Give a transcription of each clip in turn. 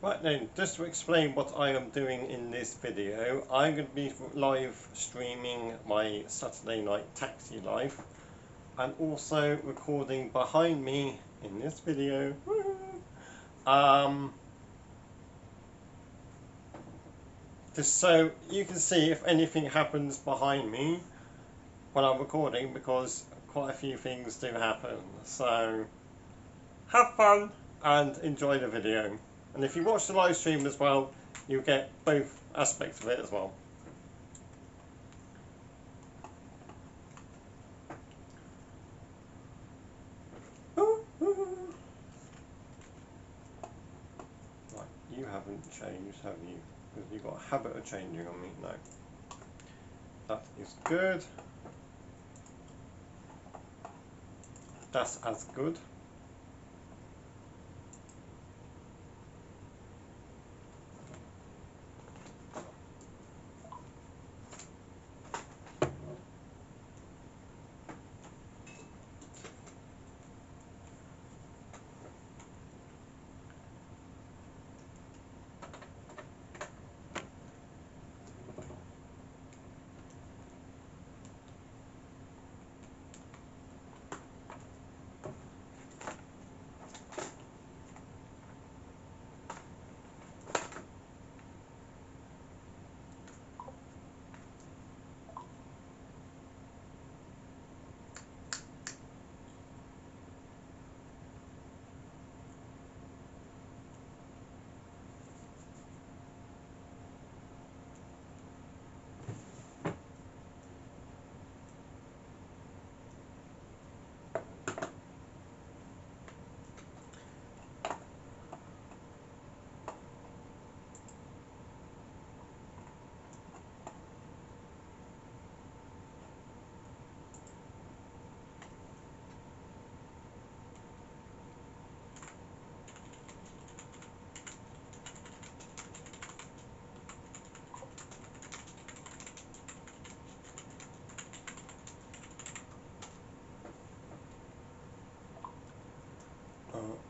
Right then, just to explain what I am doing in this video, I'm going to be live streaming my Saturday Night Taxi life and also recording behind me in this video. Just so you can see if anything happens behind me when I'm recording, because quite a few things do happen. So have fun and enjoy the video. And if you watch the live stream as well, you'll get both aspects of it as well. Right, you haven't changed, have you? Because you've got a habit of changing on me. No. That is good. That's as good.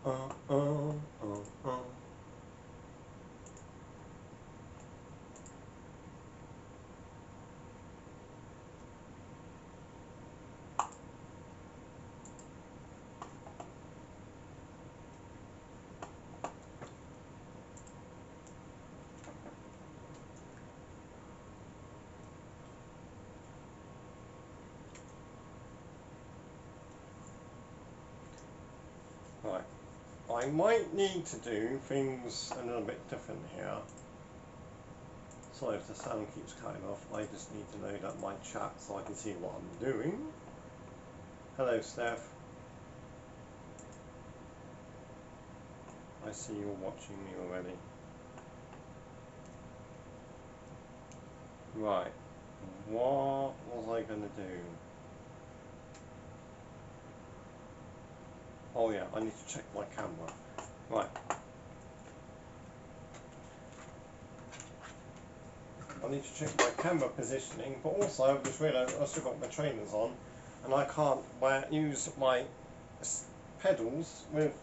Uh, uh, uh, uh. Right. I might need to do things a little bit different here. Sorry if the sound keeps cutting off. I just need to know that my chat so I can see what I'm doing. Hello, Steph. I see you're watching me already. Right. What was I going to do? Oh yeah, I need to check my camera. Right. I need to check my camera positioning, but also I've just realised I've still got my trainers on and I can't use my pedals with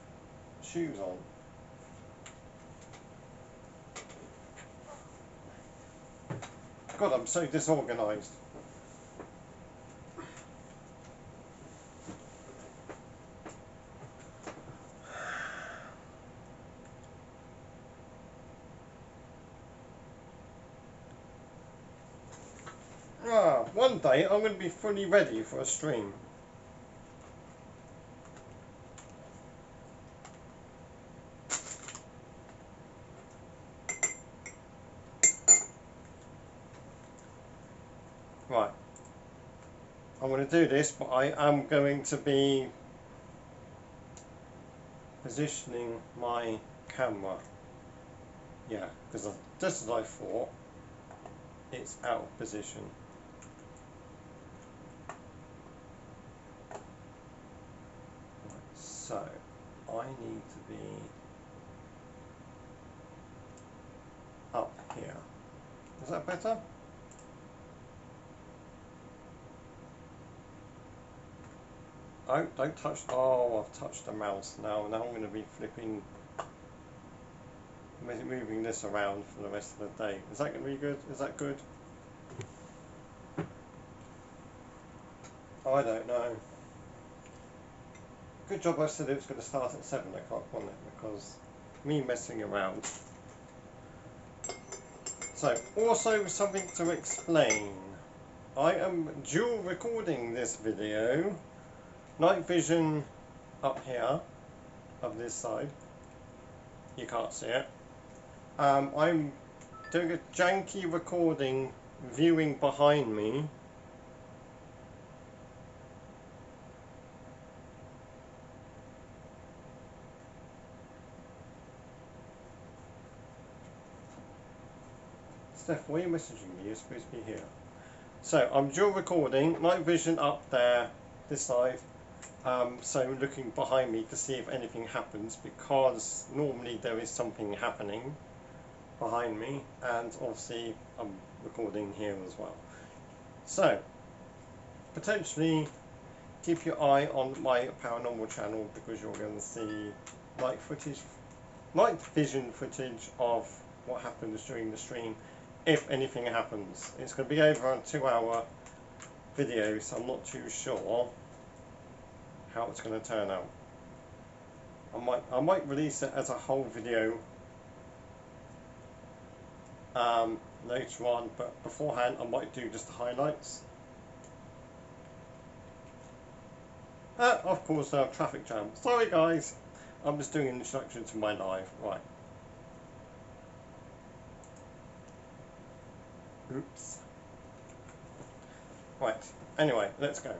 shoes on. God, I'm so disorganised. One day I'm going to be fully ready for a stream. Right. I'm going to do this, but I am going to be positioning my camera. Yeah, because just as I thought, it's out of position. So, I need to be up here. Is that better? Oh, don't touch. Oh, I've touched the mouse now. Now I'm going to be flipping moving this around for the rest of the day. Is that going to be good? Is that good? I don't know. Good job I said it was going to start at 7 o'clock, wasn't it? Because me messing around. So, also something to explain. I am dual recording this video. Night vision up here, on this side. You can't see it. I'm doing a janky recording, viewing behind me. Steph, why are you messaging me? You're supposed to be here. So I'm dual recording, night vision up there, this side. So looking behind me to see if anything happens, because normally there is something happening behind me, and obviously I'm recording here as well. So potentially keep your eye on my paranormal channel, because you're going to see night vision footage of what happens during the stream, if anything happens. It's going to be over a 2-hour video, so I'm not too sure how it's going to turn out. I might release it as a whole video later on, but beforehand I might do just the highlights. Of course, traffic jam. Sorry guys, I'm just doing an introduction to my live. Right. Oops. Right, anyway, let's go.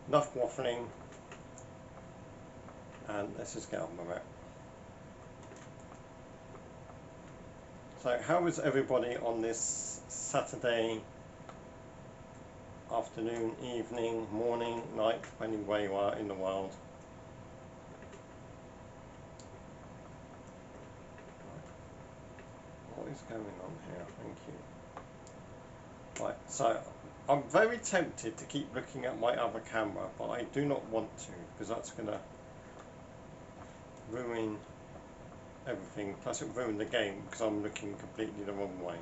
Enough waffling, and let's just get on with it. So, how is everybody on this Saturday afternoon, evening, morning, night, depending where you are in the world? What is going on here? Thank you. Right, so I'm very tempted to keep looking at my other camera, but I do not want to, because that's going to ruin everything. Plus it will ruin the game, because I'm looking completely the wrong way.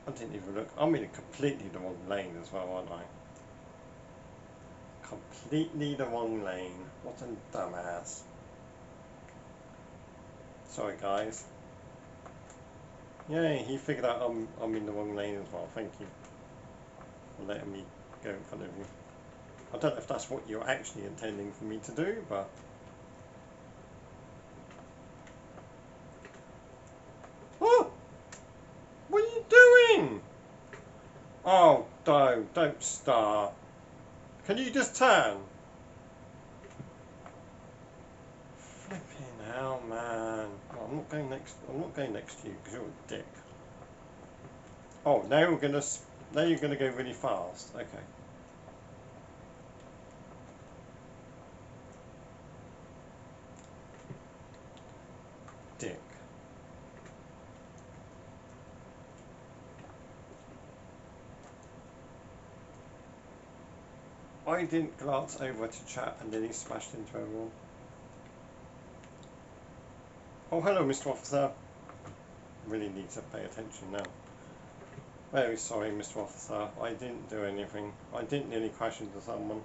I didn't even look. I'm in completely the wrong lane as well, aren't I? Completely the wrong lane. What a dumbass. Sorry guys. Yay, he figured out I'm in the wrong lane as well. Thank you for letting me go in front of you. I don't know if that's what you're actually intending for me to do, but oh! What are you doing? Oh, don't start. Can you just turn? Flipping hell, man. Oh, I'm not going next to you because you're a dick. Oh, now you're gonna go really fast. Okay. Dick. I didn't glance over to chat and then he smashed into everyone. Oh, hello, Mr. Officer. Really need to pay attention now. Very sorry, Mr. Officer. I didn't do anything. I didn't nearly crash into someone.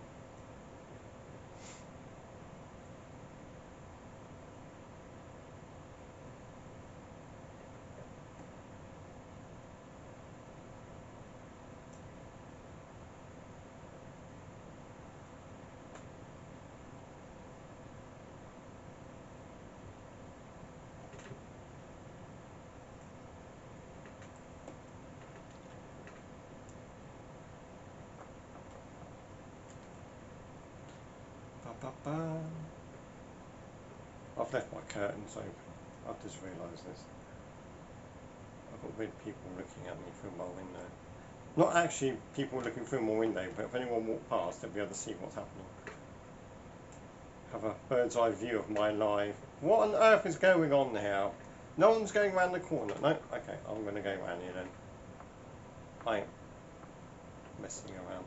I've left my curtains open. I've just realised this. I've got weird people looking at me through my window. Not actually people looking through my window, but if anyone walked past, they'll be able to see what's happening. Have a bird's eye view of my live. What on earth is going on here? No one's going around the corner. No? Okay, I'm going to go around here then. I ain't messing around.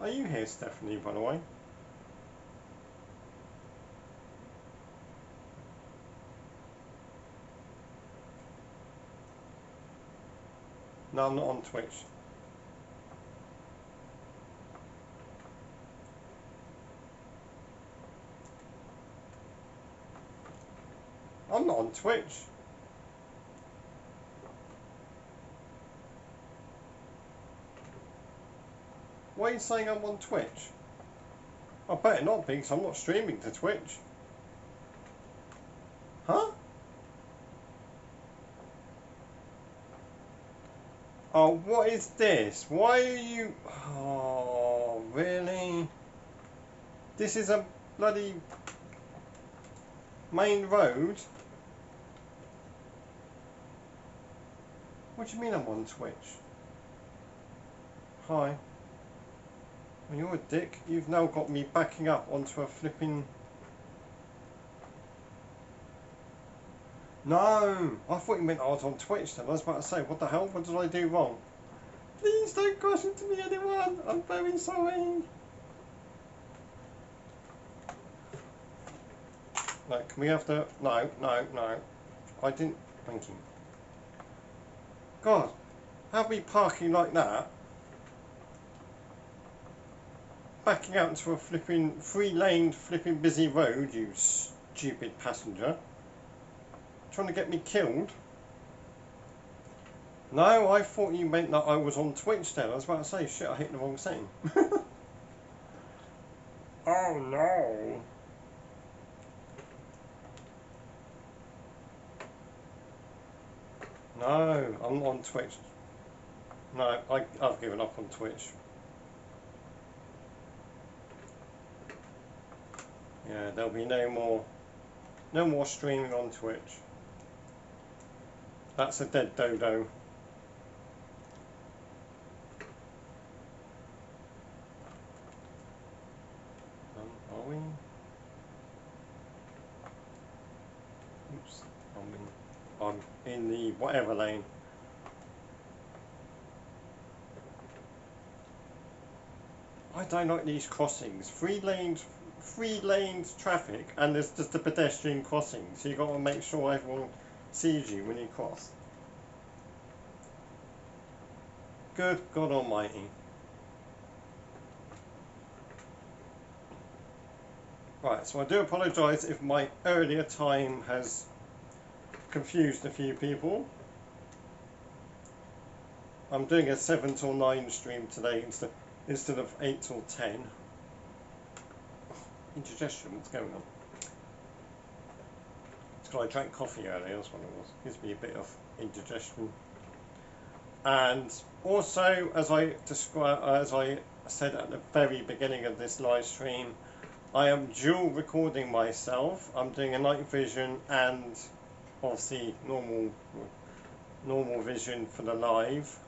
Are you here, Stephanie, by the way? No, I'm not on Twitch. I'm not on Twitch. Why are you saying I'm on Twitch? I better not be, because I'm not streaming to Twitch. Huh? Oh, what is this? Why are you... Oh, really? This is a bloody main road? What do you mean I'm on Twitch? Hi. Well, you're a dick. You've now got me backing up onto a flipping... No! I thought you meant I was on Twitch then. I was about to say, what the hell? What did I do wrong? Please don't crash into me, anyone! I'm very sorry! No, can we have the... No, no, no. I didn't... Thank you. God, have me parking like that? Backing out into a flipping... three-laned flipping busy road, you stupid passenger. Trying to get me killed? No, I thought you meant that I was on Twitch then. I was about to say, shit, I hit the wrong setting. Oh no. No, I'm not on Twitch. No, I've given up on Twitch. Yeah, there'll be no more streaming on Twitch. That's a dead dodo. Are we? Oops, I'm in the whatever lane. I don't like these crossings. Three lanes traffic, and there's just a pedestrian crossing, so you've got to make sure everyone sees you when you cross. Good God Almighty. Right, so I do apologise if my earlier time has confused a few people. I'm doing a 7 till 9 stream today instead of 8 till 10. Indigestion, what's going on? It's because I drank coffee earlier, that's what it was. Gives me a bit of indigestion. And also, as I said at the very beginning of this live stream, I am dual recording myself. I'm doing a night vision and obviously normal vision for the live,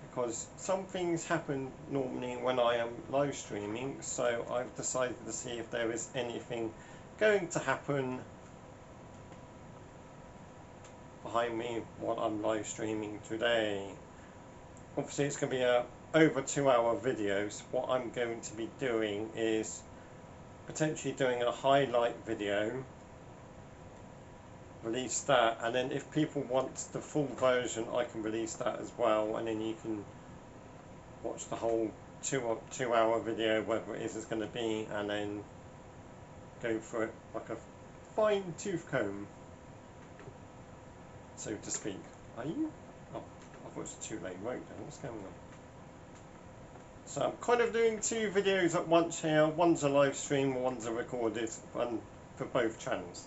because some things happen normally when I am live streaming, so I've decided to see if there is anything going to happen behind me while I'm live streaming today. Obviously it's going to be a over 2-hour video, so what I'm going to be doing is potentially doing a highlight video, release that, and then if people want the full version I can release that as well, and then you can watch the whole 2-hour video, whatever it is it's going to be, and then go for it like a fine tooth comb, so to speak. Are you? Oh, I thought it was a 2-lane road then. What's going on? So I'm kind of doing 2 videos at once here. One's a live stream, one's a recorded one for both channels.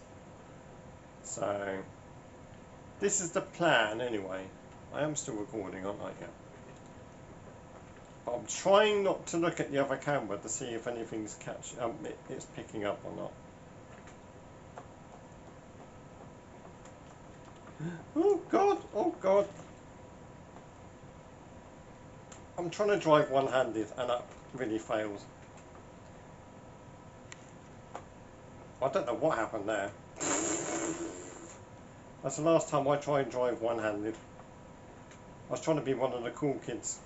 So this is the plan anyway. I am still recording, aren't I? Yeah. But I'm trying not to look at the other camera to see if anything's it's picking up or not. Oh God! Oh God! I'm trying to drive one-handed and that really fails. I don't know what happened there. That's the last time I tried and drive one-handed. I was trying to be one of the cool kids.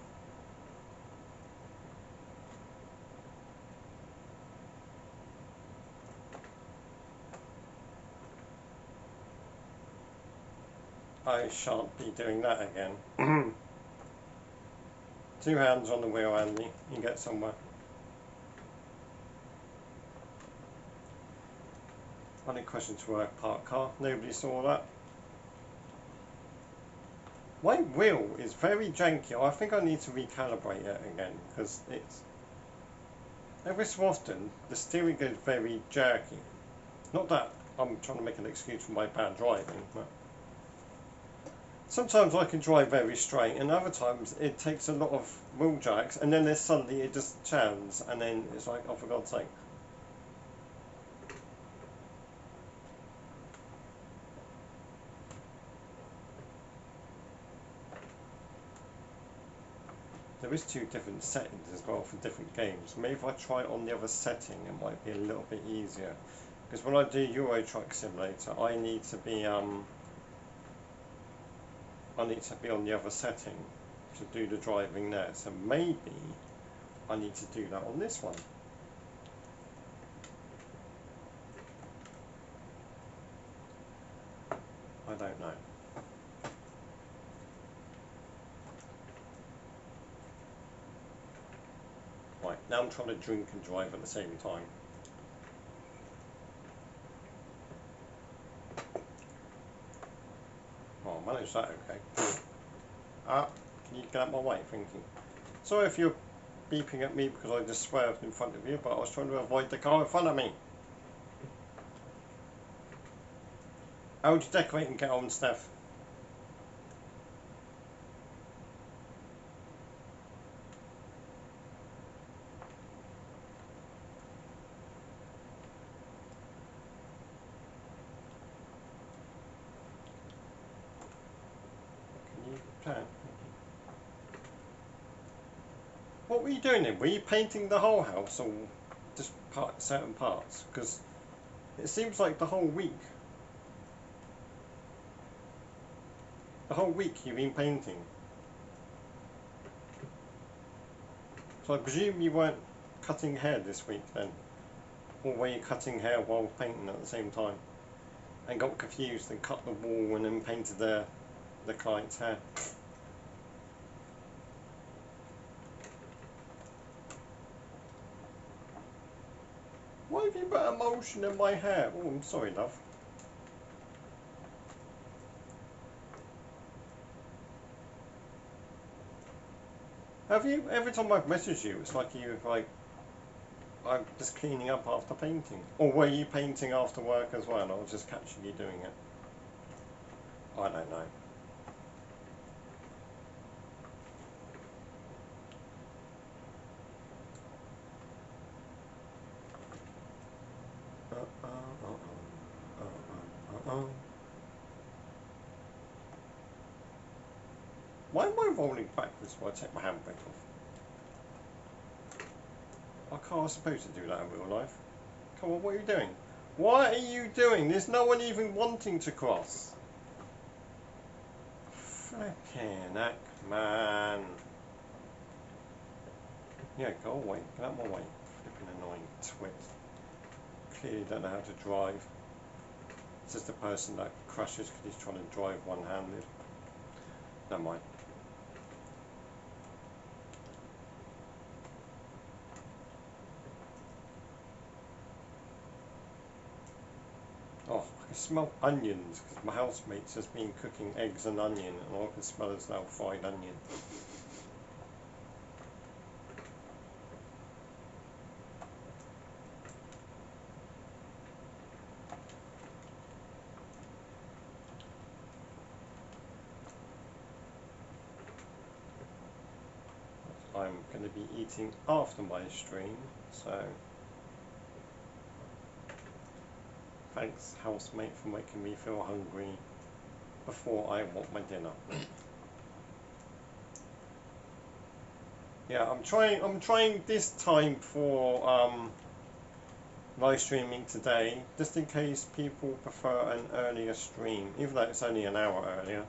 I shan't be doing that again. 2 hands on the wheel, Andy. You get somewhere. Only question to work park car. Nobody saw that. My wheel is very janky. I think I need to recalibrate it again because it's every so often the steering goes very jerky. Not that I'm trying to make an excuse for my bad driving, but sometimes I can drive very straight and other times it takes a lot of wheel jacks and then there's suddenly it just churns and then it's like, oh, for God's sake. There is 2 different settings as well for different games. Maybe if I try it on the other setting it might be a little bit easier. Because when I do Euro Truck Simulator I need to be on the other setting to do the driving there. So maybe I need to do that on this one. I don't know. Right, now I'm trying to drink and drive at the same time. Oh, I managed that okay. Can you get out of my way, thank you. Sorry if you're beeping at me because I just swerved in front of you, but I was trying to avoid the car in front of me. How would you decorate and get on, Steph? Can you turn? What were you doing then? Were you painting the whole house or just certain parts? Because it seems like the whole week you've been painting. So I presume you weren't cutting hair this week then? Or were you cutting hair while painting at the same time? And got confused and cut the wall and then painted the client's hair? Why have you put emotion in my hair? Oh, I'm sorry, love. Have you? Every time I've messaged you, it's like you're like, I'm just cleaning up after painting. Or were you painting after work as well? I was just catching you doing it. I don't know. Why am I rolling backwards while I take my handbrake off? I can't supposed to do that in real life. Come on, what are you doing? What are you doing? There's no one even wanting to cross. Flipping heck, man. Yeah, go away. Get out of my way. Flipping annoying twit. Clearly don't know how to drive. It's just a person that crashes because he's trying to drive one-handed. Never mind. Oh, I can smell onions because my housemate's just been cooking eggs and onion and all I can smell is now fried onion. I'm going to be eating after my stream, so thanks housemate for making me feel hungry before I want my dinner. Yeah, I'm trying this time for live streaming today, just in case people prefer an earlier stream, even though it's only an hour earlier.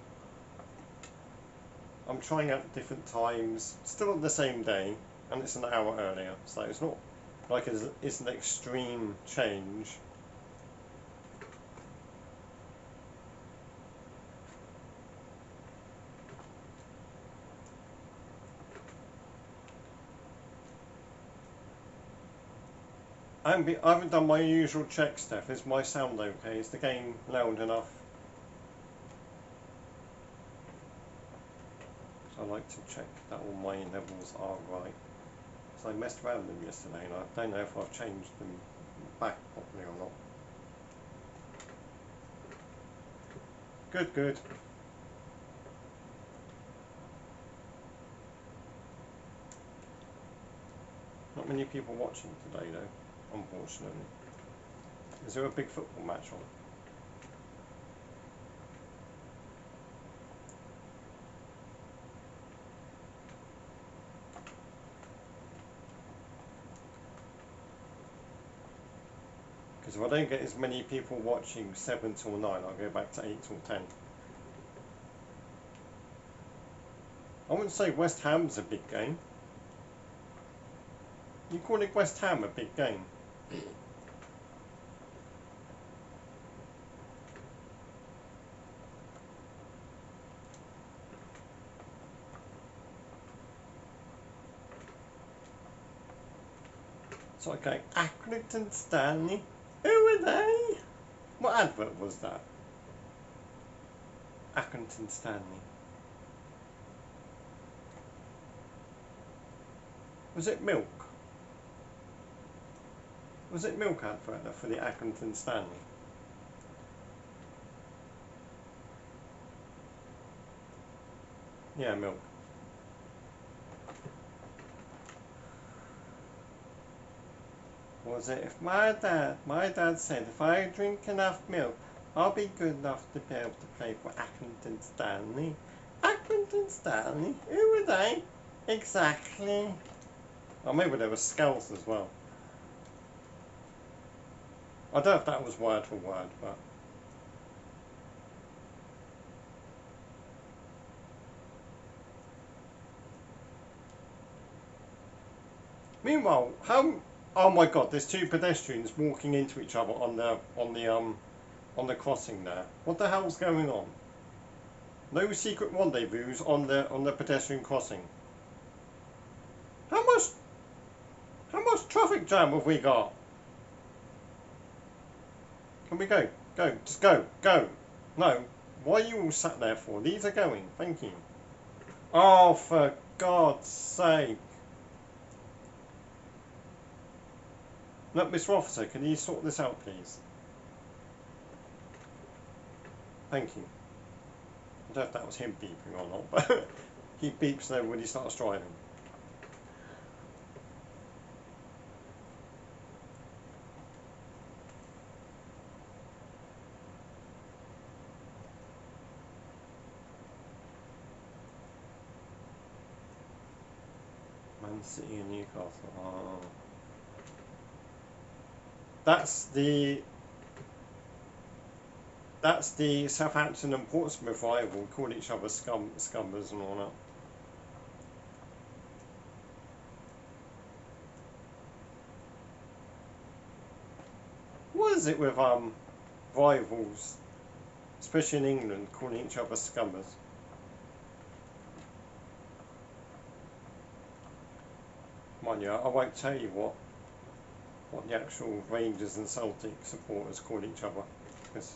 I'm trying out different times, still on the same day, and it's an hour earlier, so it's not like it's an extreme change. I haven't done my usual check stuff. Is my sound okay? Is the game loud enough? So I like to check that all my levels are right. So I messed around with them yesterday and I don't know if I've changed them back properly or not. Good, good. Not many people watching today though, unfortunately. Is there a big football match on? Because if I don't get as many people watching 7 till 9, I'll go back to 8 till 10. I wouldn't say West Ham's a big game. You calling West Ham a big game? So I go, Accrington Stanley? Who are they? What advert was that? Accrington Stanley. Was it milk? Was it milk advert for the Accrington Stanley? Yeah, milk. Was it if my dad said if I drink enough milk, I'll be good enough to be able to play for Accrington Stanley. Accrington Stanley? Who are they? Exactly. Or maybe there were Skulls as well. I don't know if that was word for word, but... Meanwhile, how... Oh my god, there's two pedestrians walking into each other on the crossing there. What the hell's going on? No secret rendezvous on the pedestrian crossing. How much traffic jam have we got? Can we go? Go, just go, go. No, why are you all sat there for? These are going, thank you. Oh, for God's sake. Look, Mr. Officer, can you sort this out, please? Thank you. I don't know if that was him beeping or not, but he beeps though when he starts driving. Man City and Newcastle. Oh. That's the Southampton and Portsmouth rival, call each other scumbers and all that. What is it with rivals, especially in England, calling each other scumbers? Mind you, I won't tell you what the actual Rangers and Celtic supporters call each other, because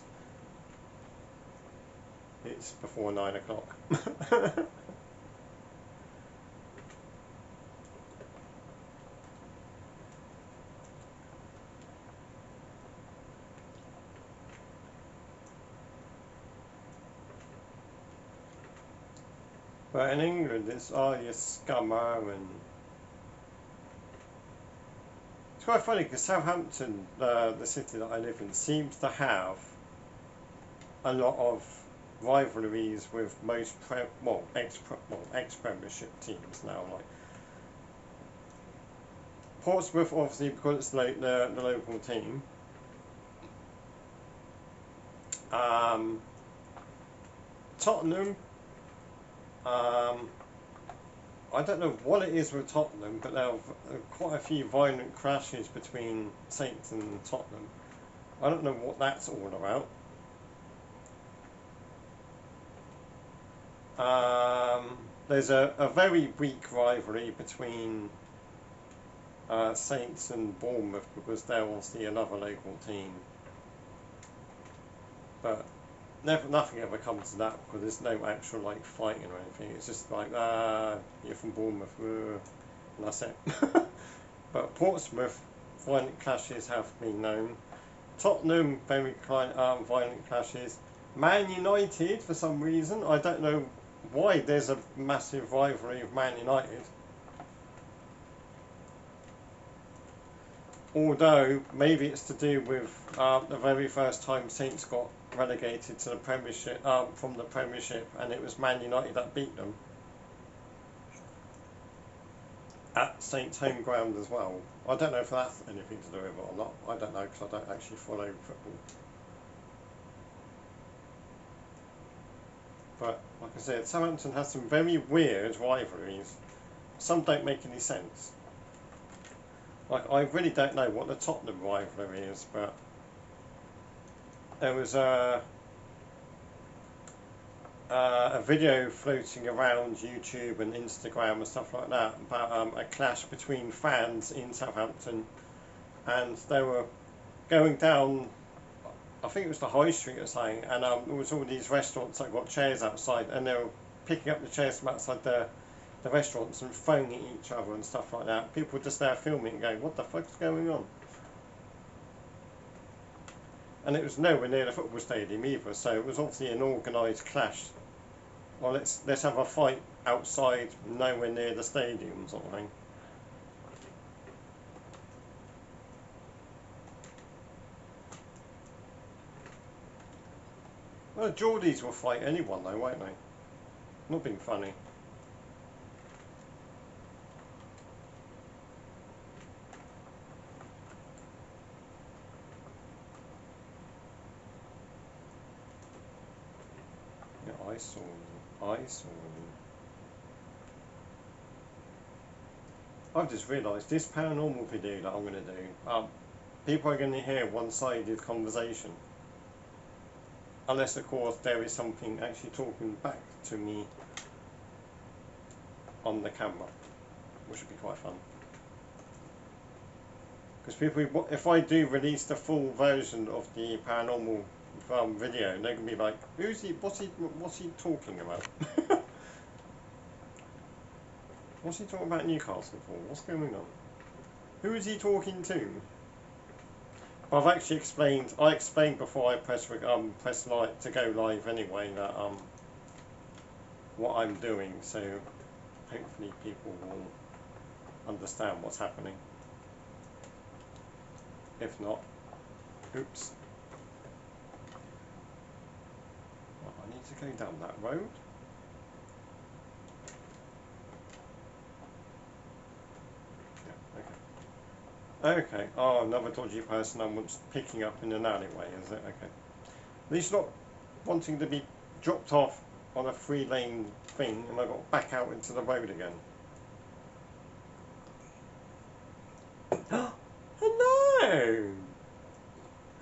it's before 9 o'clock. But in England, it's you scummer, and it's quite funny because Southampton, the city that I live in, seems to have a lot of rivalries with most ex-Premiership teams now. Like Portsmouth, obviously, because it's the local team. Tottenham. I don't know what it is with Tottenham, but there are quite a few violent crashes between Saints and Tottenham. I don't know what that's all about. There's a very weak rivalry between Saints and Bournemouth because they're obviously another local team. But nothing ever comes to that because there's no actual like fighting or anything. It's just like you're from Bournemouth, and that's it. But Portsmouth, violent clashes have been known. Tottenham, very violent clashes. Man United, for some reason, I don't know why there's a massive rivalry of Man United. Although maybe it's to do with the very first time Saints got relegated to the Premiership from the Premiership, and it was Man United that beat them at Saints' home ground as well. I don't know if that's anything to do with it or not. I don't know because I don't actually follow football. But like I said, Southampton has some very weird rivalries. Some don't make any sense. Like, I really don't know what the Tottenham rivalry is, but there was a video floating around YouTube and Instagram and stuff like that about a clash between fans in Southampton, and they were going down, I think it was the High Street or something, and there was all these restaurants that got chairs outside, and they were picking up the chairs from outside the restaurants and throwing at each other and stuff like that. People were just there filming and going, what the fuck's going on? And it was nowhere near the football stadium either, so it was obviously an organised clash. Well, let's have a fight outside, nowhere near the stadium, sort of thing. Well, the Geordies will fight anyone though, won't they? Not being funny. Yeah, I saw them. I've just realised this paranormal video that I'm going to do, people are going to hear one-sided conversation. Unless, of course, there is something actually talking back to me on the camera, which would be quite fun. Because people, if I do release the full version of the paranormal video, they're going to be like, what's he talking about? What's he talking about Newcastle for? What's going on? Who is he talking to? I've actually explained. I explained before I press like to go live anyway that what I'm doing, so hopefully people will understand what's happening. If not, oops. Well, I need to go down that road. Okay, oh, another dodgy person I'm picking up in an alleyway, is it? Okay. At least not wanting to be dropped off on a 3-lane thing and I got to back out into the road again. Hello!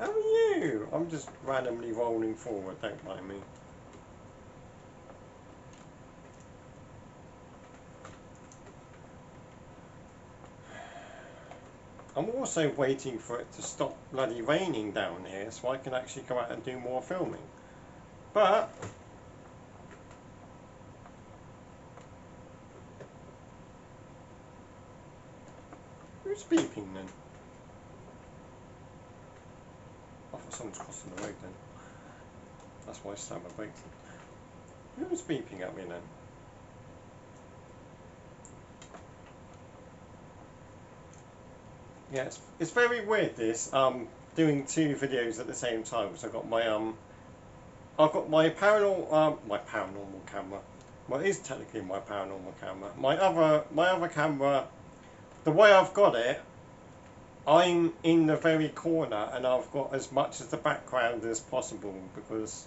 How are you? I'm just randomly rolling forward, don't mind me. I'm also waiting for it to stop bloody raining down here so I can actually go out and do more filming. But who's beeping then? I thought someone's crossing the road then. That's why I slammed my brakes. Who's beeping at me then? Yeah, it's very weird this, doing 2 videos at the same time. So I've got my paranormal camera. Well, it is technically my paranormal camera. My other camera, the way I've got it, I'm in the very corner and I've got as much of the background as possible because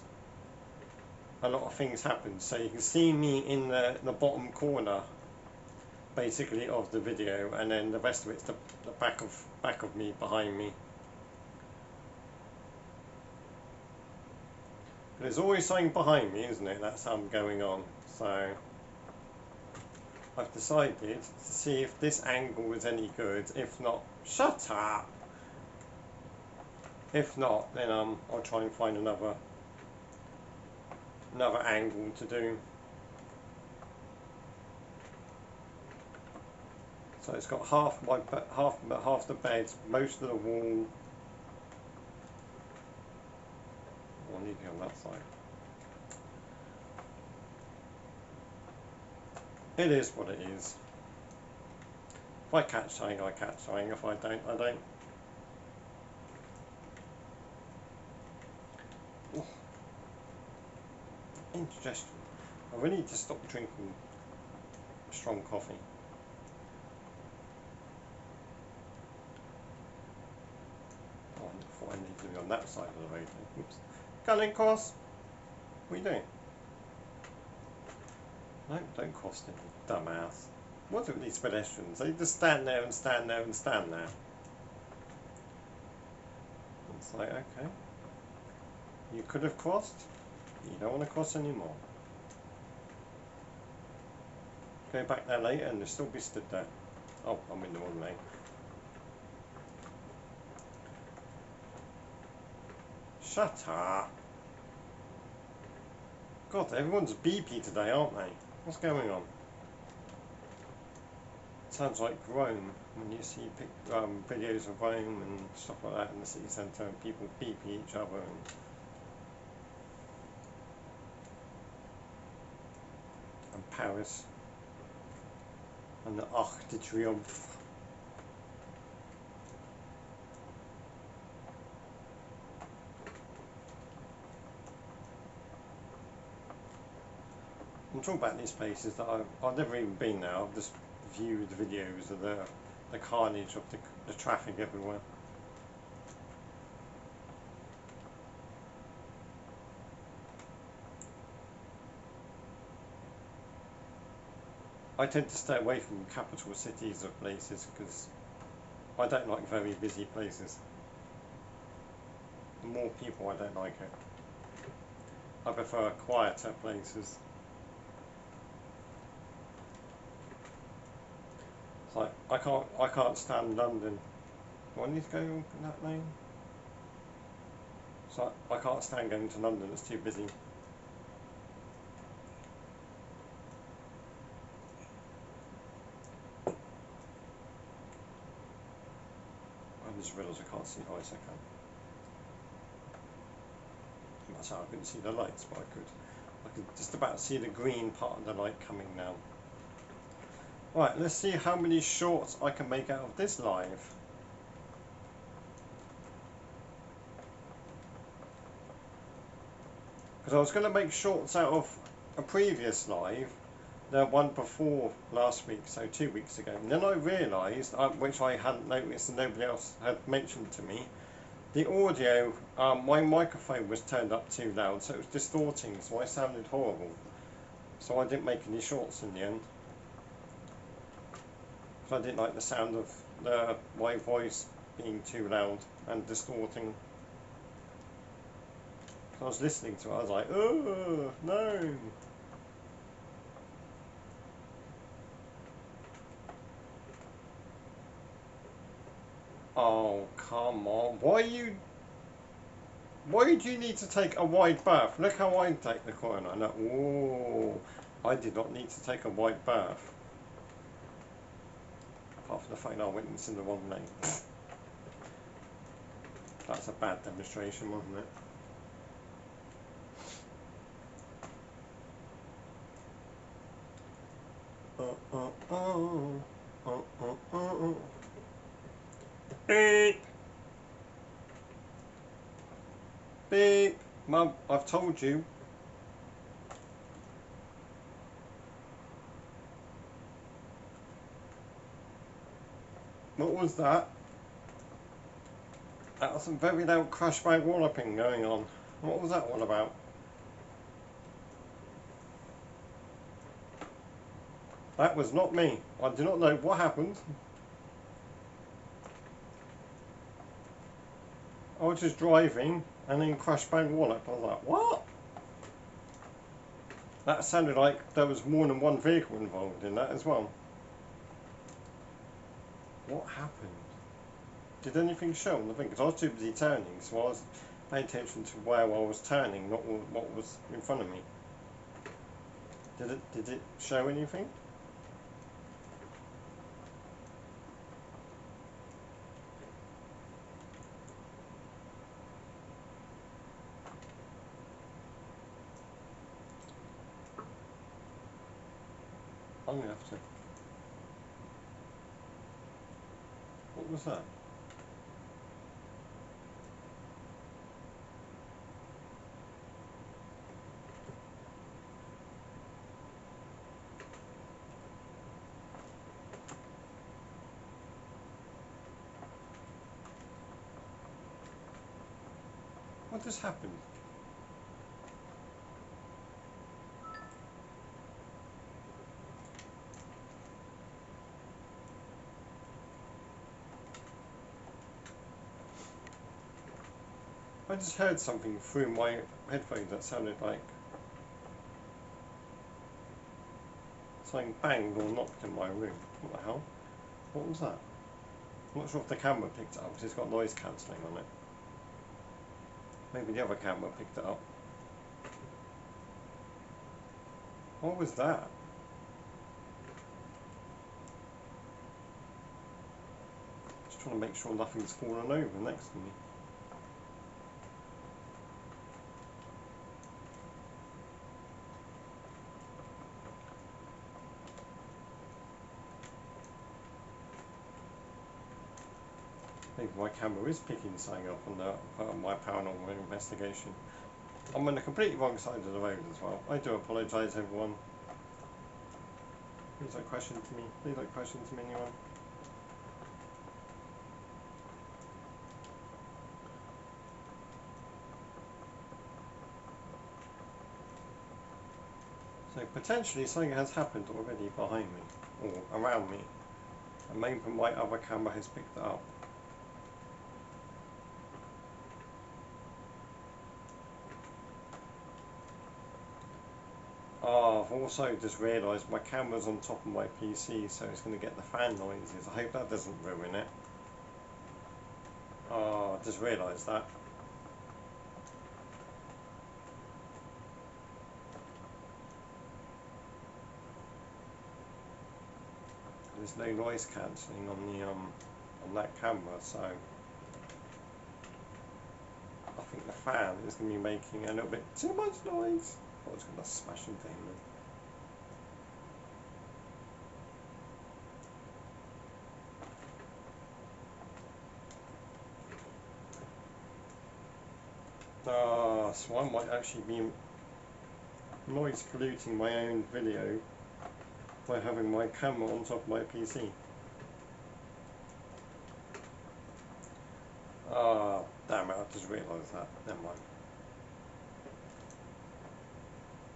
a lot of things happen. So you can see me in the bottom corner basically of the video, and then the rest of it's the back of me, behind me. But there's always something behind me, isn't it? That's how I'm going on. So I've decided to see if this angle is any good. If not, shut up! If not, then I'll try and find another angle to do. So it's got half the bed, most of the wall. Oh, I need to be on that side. It is what it is. If I catch something, I catch something. If I don't, I don't. Ooh. Indigestion. I really need to stop drinking strong coffee. Oh, I thought I needed to be on that side of the road. Oops. Culling cross. What are you doing? No, don't cross them, you dumbass. What are these pedestrians? They just stand there and stand there and stand there. It's like, okay. You could have crossed. You don't want to cross anymore. Go back there later and they'll still be stood there. Oh, I'm in the wrong lane. Shut up. God, everyone's beepy today, aren't they? What's going on? Sounds like Rome, when you see videos of Rome and stuff like that in the city centre, and people beeping each other. And Paris. And the Arc de Triomphe. I'm talking about these places that I've never even been there. I've just viewed the videos of the carnage of the traffic everywhere. I tend to stay away from capital cities or places because I don't like very busy places. The more people, I don't like it. I prefer quieter places. It's like I can't stand London. Do I need to go in that lane? So I can't stand going to London. It's too busy. I just realised I can't see lights. I can. That's how I couldn't see the lights, but I could just about see the green part of the light coming now. Right, let's see how many shorts I can make out of this live. Because I was going to make shorts out of a previous live, the one before last week, so 2 weeks ago. And then I realised, which I hadn't noticed and nobody else had mentioned to me, the audio, my microphone was turned up too loud, so it was distorting, so I sounded horrible. So I didn't make any shorts in the end. Because I didn't like the sound of my voice being too loud and distorting. I was listening to it, I was like, oh, no. Oh, come on. Why do you need to take a wide berth? Look how I take the corner. No, whoa. I did not need to take a wide berth. Apart from the fact that I went into the wrong lane. That's a bad demonstration, wasn't it? Beep. Beep. Mum, I've told you. What was that? That was some very loud crash bag walloping going on. What was that all about? That was not me. I do not know what happened. I was just driving and then crash bang wallop. I was like, what? That sounded like there was more than one vehicle involved in that as well. What happened? Did anything show on the thing? Because I was too busy turning, so I was paying attention to where I was turning, not what was in front of me. Did it show anything? I'm gonna have to. What was that? What just happened? I just heard something through my headphones that sounded like something banged or knocked in my room. What the hell? What was that? I'm not sure if the camera picked it up because it's got noise cancelling on it. Maybe the other camera picked it up. What was that? Just trying to make sure nothing's fallen over next to me. Maybe my camera is picking something up on my paranormal investigation. I'm on the completely wrong side of the road as well. I do apologise, everyone. Please don't question to me. Please don't question to me, anyone. So potentially something has happened already behind me or around me, and maybe my other camera has picked it up. Oh, I've also just realised my camera's on top of my PC, so it's going to get the fan noises. I hope that doesn't ruin it. Oh, I just realised that. There's no noise cancelling on the on that camera, so I think the fan is going to be making a little bit too much noise. Oh, it's going to smash into him. So I might actually be noise polluting my own video by having my camera on top of my PC. Ah, damn it, I just realised that. Never mind.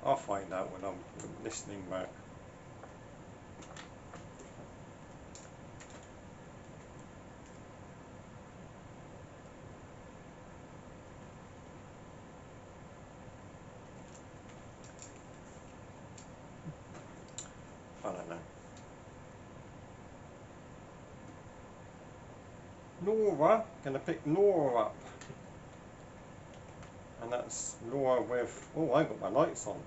I'll find out when I'm listening back. I don't know. Nora, gonna pick Nora up. And that's Nora with, oh, I got my lights on.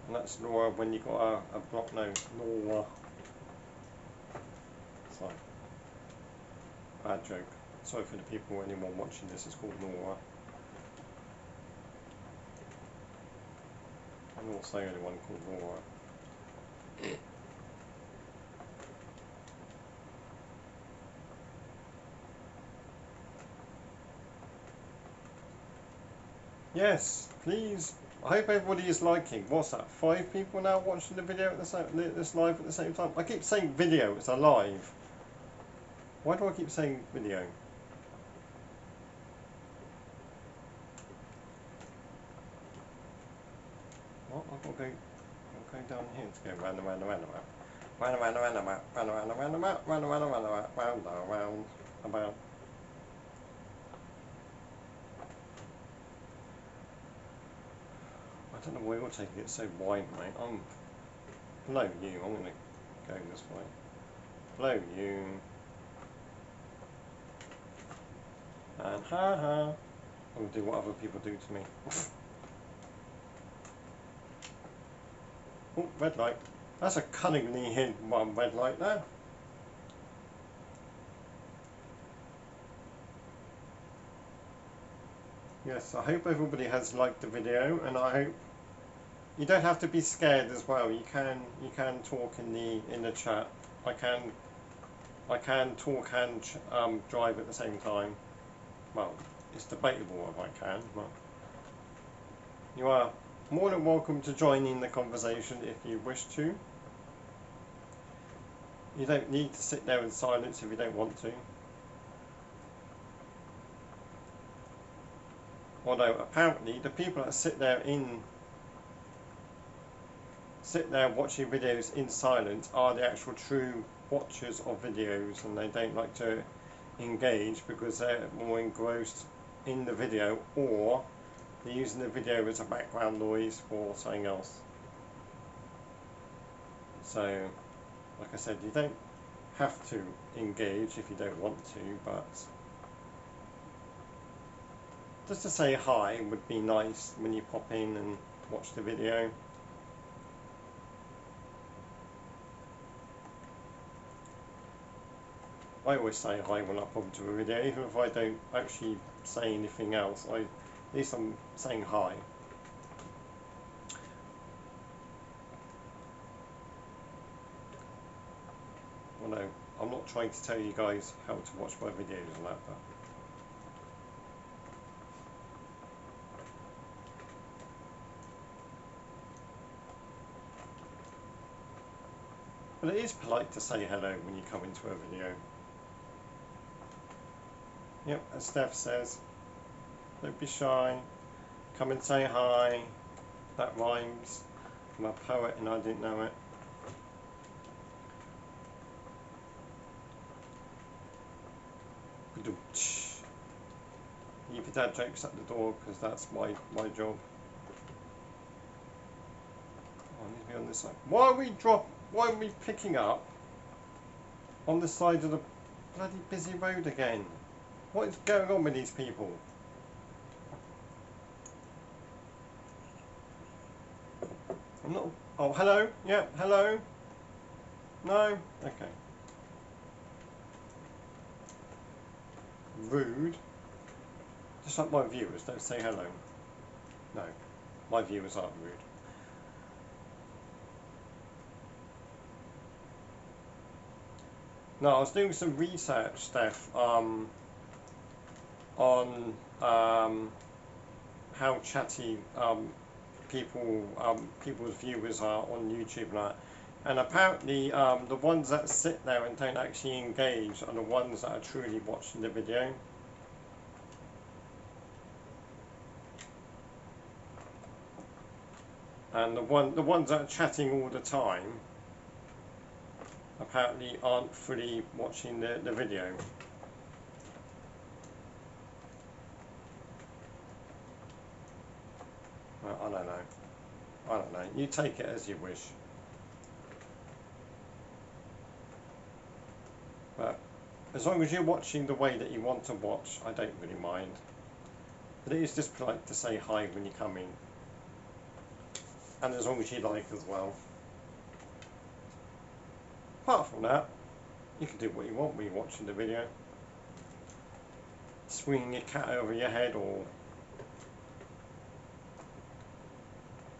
And that's Nora when you got a block nose, Nora. So, bad joke. Sorry for the people, anyone watching this, it's called Nora. And also anyone called Nora. Yes, please. I hope everybody is liking. What's that? 5 people now watching the video at the same, this live at the same time. I keep saying video. It's a live. Why do I keep saying video? go down here to go round and round and round about. Round and round and round about. Round and round and round about. Round and round and round about. Round and round about. I don't know why you're taking it so wide, mate. Below you. I'm going to go this way. Below you. And ha ha. I'll do what other people do to me. Oh, red light. That's a cunningly hidden one red light there. Yes, I hope everybody has liked the video, and I hope you don't have to be scared as well. You can talk in the chat. I can talk and drive at the same time. Well, it's debatable if I can, but you are more than welcome to join in the conversation if you wish to. You don't need to sit there in silence if you don't want to. Although apparently the people that sit there watching videos in silence are the actual true watchers of videos, and they don't like to engage because they're more engrossed in the video, or they're using the video as a background noise for something else. So, like I said, you don't have to engage if you don't want to, but just to say hi would be nice when you pop in and watch the video. I always say hi when I pop into a video, even if I don't actually say anything else. At least I'm saying hi. Well, no, I'm not trying to tell you guys how to watch my videos and that, but it is polite to say hello when you come into a video. Yep, as Steph says, don't be shy, come and say hi. That rhymes. I'm a poet and I didn't know it. Keep your dad jokes at the door, because that's my job. Oh, I need to be on this side. Why are we picking up on the side of the bloody busy road again? What is going on with these people? I'm not. Oh, hello. Yeah, hello. No. Okay. Rude. Just like my viewers, don't say hello. No, my viewers aren't rude. No, I was doing some research stuff on how chatty people's viewers are on YouTube and that. And apparently the ones that sit there and don't actually engage are the ones that are truly watching the video. And the ones that are chatting all the time apparently aren't fully watching the video. Well, I don't know. I don't know. You take it as you wish. But as long as you're watching the way that you want to watch, I don't really mind. But it is just polite to say hi when you come in. And as long as you like as well. Apart from that, you can do what you want when you're watching the video. Swinging your cat over your head, or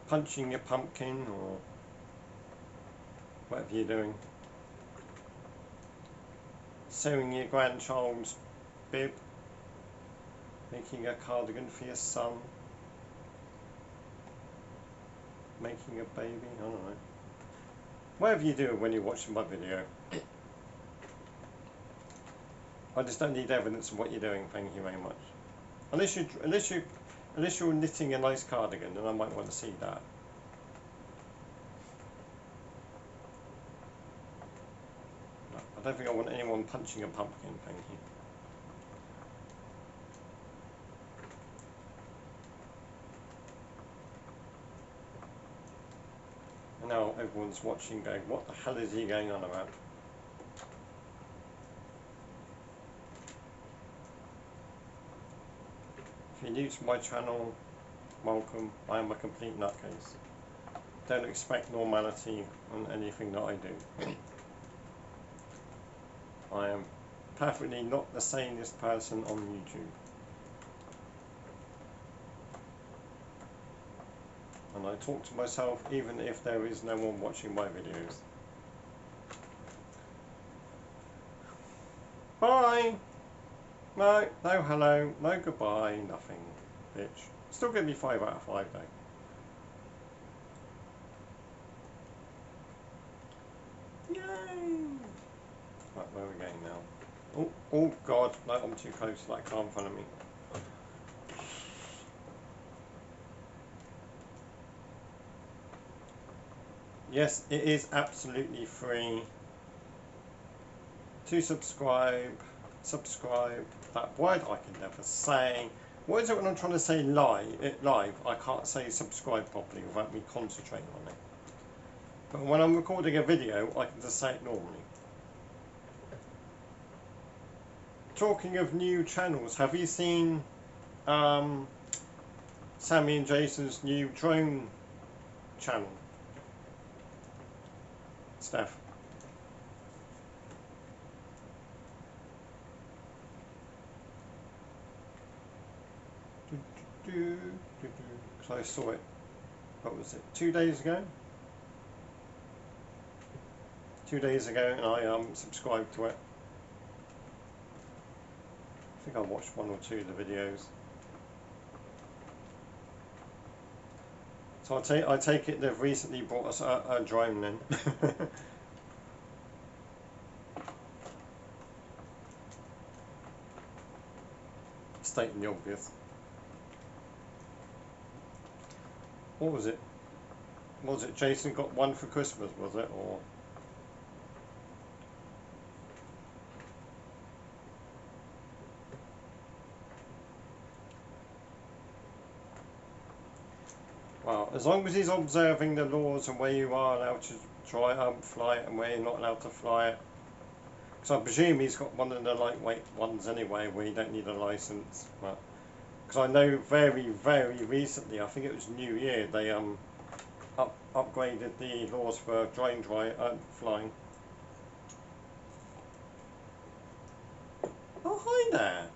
punching your pumpkin, or whatever you're doing. Sewing your grandchild's bib. Making a cardigan for your son. Making a baby, I don't know. Whatever you do when you're watching my video. I just don't need evidence of what you're doing, thank you very much. Unless you're knitting a nice cardigan, then I might want to see that. I don't think I want anyone punching a pumpkin, thank you. And now everyone's watching going, what the hell is he going on about? If you're new to my channel, welcome. I am a complete nutcase. Don't expect normality on anything that I do. I am perfectly not the sanest person on YouTube. And I talk to myself even if there is no one watching my videos. Bye! No hello, no goodbye, nothing, bitch. Still give me 5 out of 5 though. Yay! Right, where are we going now? Oh god, no, I'm too close to that car in front of me. Yes, it is absolutely free to subscribe, that word I can never say. What is it when I'm trying to say live? I can't say subscribe properly without me concentrating on it. But when I'm recording a video, I can just say it normally. Talking of new channels, have you seen Sammy and Jason's new drone channel? Steph. So I saw it, what was it, 2 days ago? 2 days ago, and I subscribed to it. I think I watched 1 or 2 of the videos. So I take it they've recently brought us a drone then. Stating the obvious. What was it? Was it Jason got 1 for Christmas, was it? Or well, as long as he's observing the laws and where you are allowed to fly it and where you're not allowed to fly it. Because I presume he's got one of the lightweight ones anyway, where you don't need a license. But because I know very, very recently, I think it was New Year, they upgraded the laws for drone flying. Oh, hi there.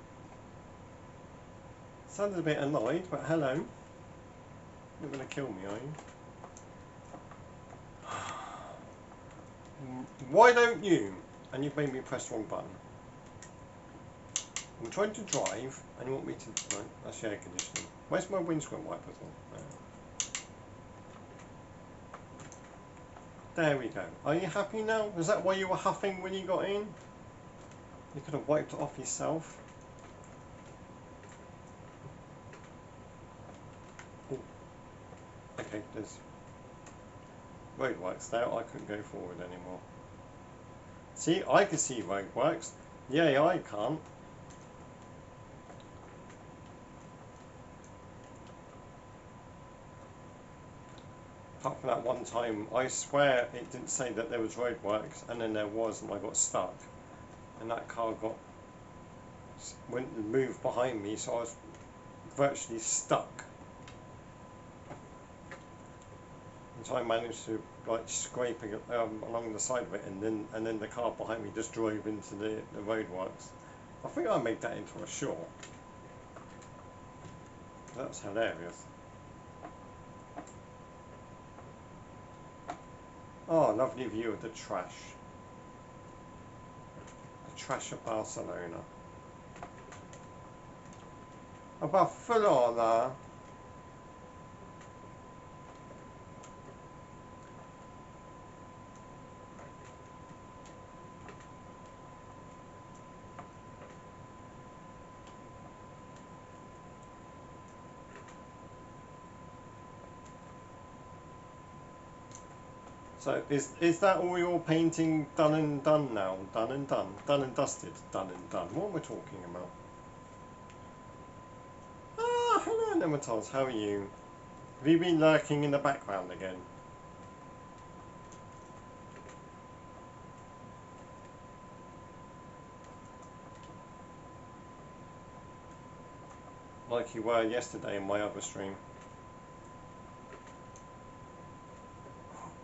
Sounded a bit annoyed, but hello. You're going to kill me, are you? Why don't you? And you've made me press the wrong button. I'm trying to drive, and you want me to... No, that's the air conditioning. Where's my windscreen wipers on? There we go. Are you happy now? Is that why you were huffing when you got in? You could have wiped it off yourself. Ooh. Okay, there's roadworks there. I couldn't go forward anymore. See, I can see roadworks. Yeah, I can't. Apart from that one time, I swear it didn't say that there was roadworks, and then there was, and I got stuck. And that car went and moved behind me, so I was virtually stuck. And so I managed to scrape along the side of it, and then the car behind me just drove into the roadworks. I think I made that into a short. That's hilarious. Oh, lovely view of the trash. The trash of Barcelona. A Barcelona. So is that all your painting done and done now? Done and done? Done and dusted? Done and done? What am I talking about? Ah, hello Nematodes, how are you? Have you been lurking in the background again? Like you were yesterday in my other stream.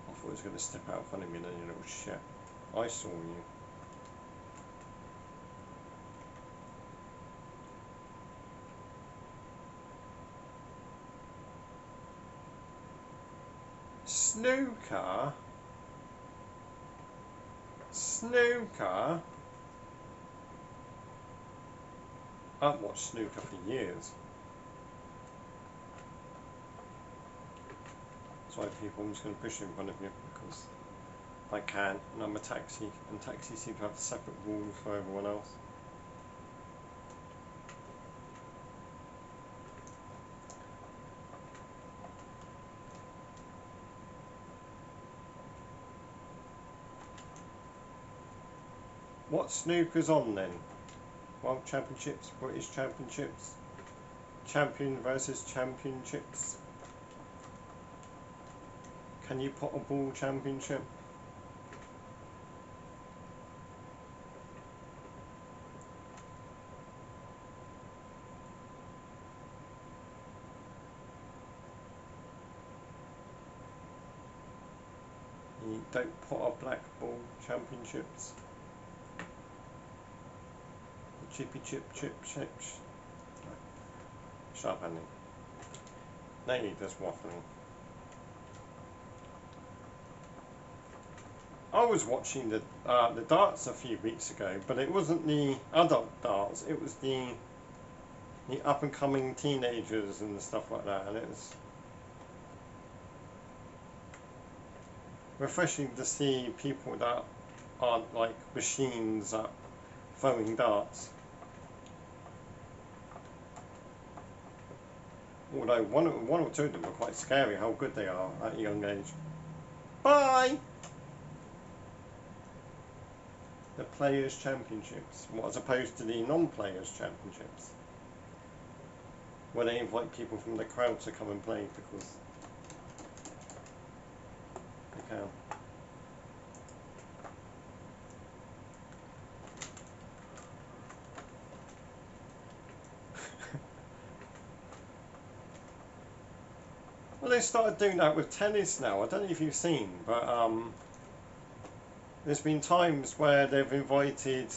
I thought he was going to step out in front of me, then you little shit. I saw you. Snooker? Snooker? I've watched snooker for years. Sorry people, I'm just going to push in front of you because I can, and I'm a taxi, and taxis seem to have separate rules for everyone else. What snooker's on then? World Championships, British Championships, Champion versus Championships. Can you put a ball championship? You don't put a black ball championships. Chippy chip chip chips. Shut up, Andy. Now you're just waffling. I was watching the darts a few weeks ago, but it wasn't the adult darts. It was the up and coming teenagers and stuff like that, and it was refreshing to see people that aren't like machines at throwing darts. Although one or two of them are quite scary how good they are at a young age. Bye! The Players' Championships, as opposed to the non-Players' Championships, where they invite people from the crowd to come and play because they can. Well, they started doing that with tennis now. I don't know if you've seen, but there's been times where they've invited,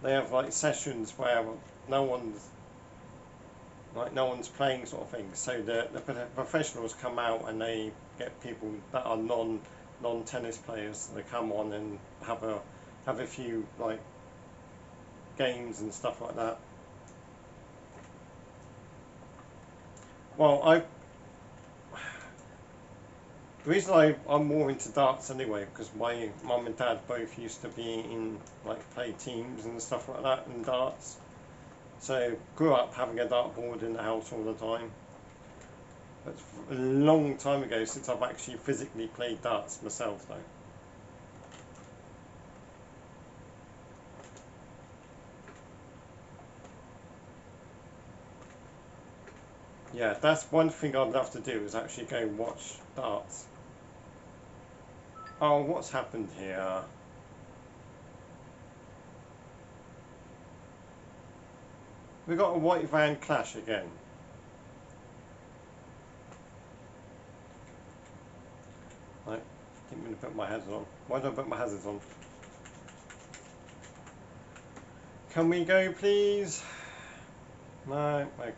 they have like sessions where no one's playing sort of thing. So the professionals come out and they get people that are non-tennis players. They come on and have a few like games and stuff like that. Well, the reason I'm more into darts anyway, because my mum and dad both used to be in play teams and stuff like that in darts. So grew up having a dartboard in the house all the time. It's a long time ago since I've actually physically played darts myself though. Yeah, that's one thing I'd love to do, is actually go and watch darts. Oh, what's happened here? We got a white van clash again. Right, didn't mean to put my hazards on. Why don't I put my hazards on? Can we go, please? No, okay.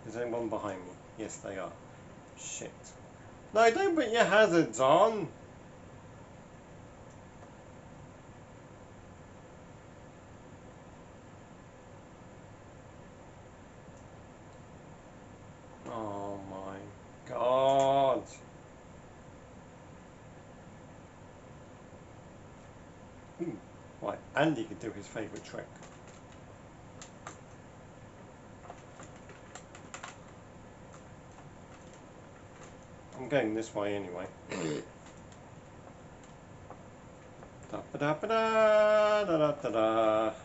Is anyone behind me? Yes, they are. Shit. No, don't put your hazards on! Oh my god! Ooh. Right, Andy could do his favourite trick. I'm going this way anyway. Da-ba-da-ba-da,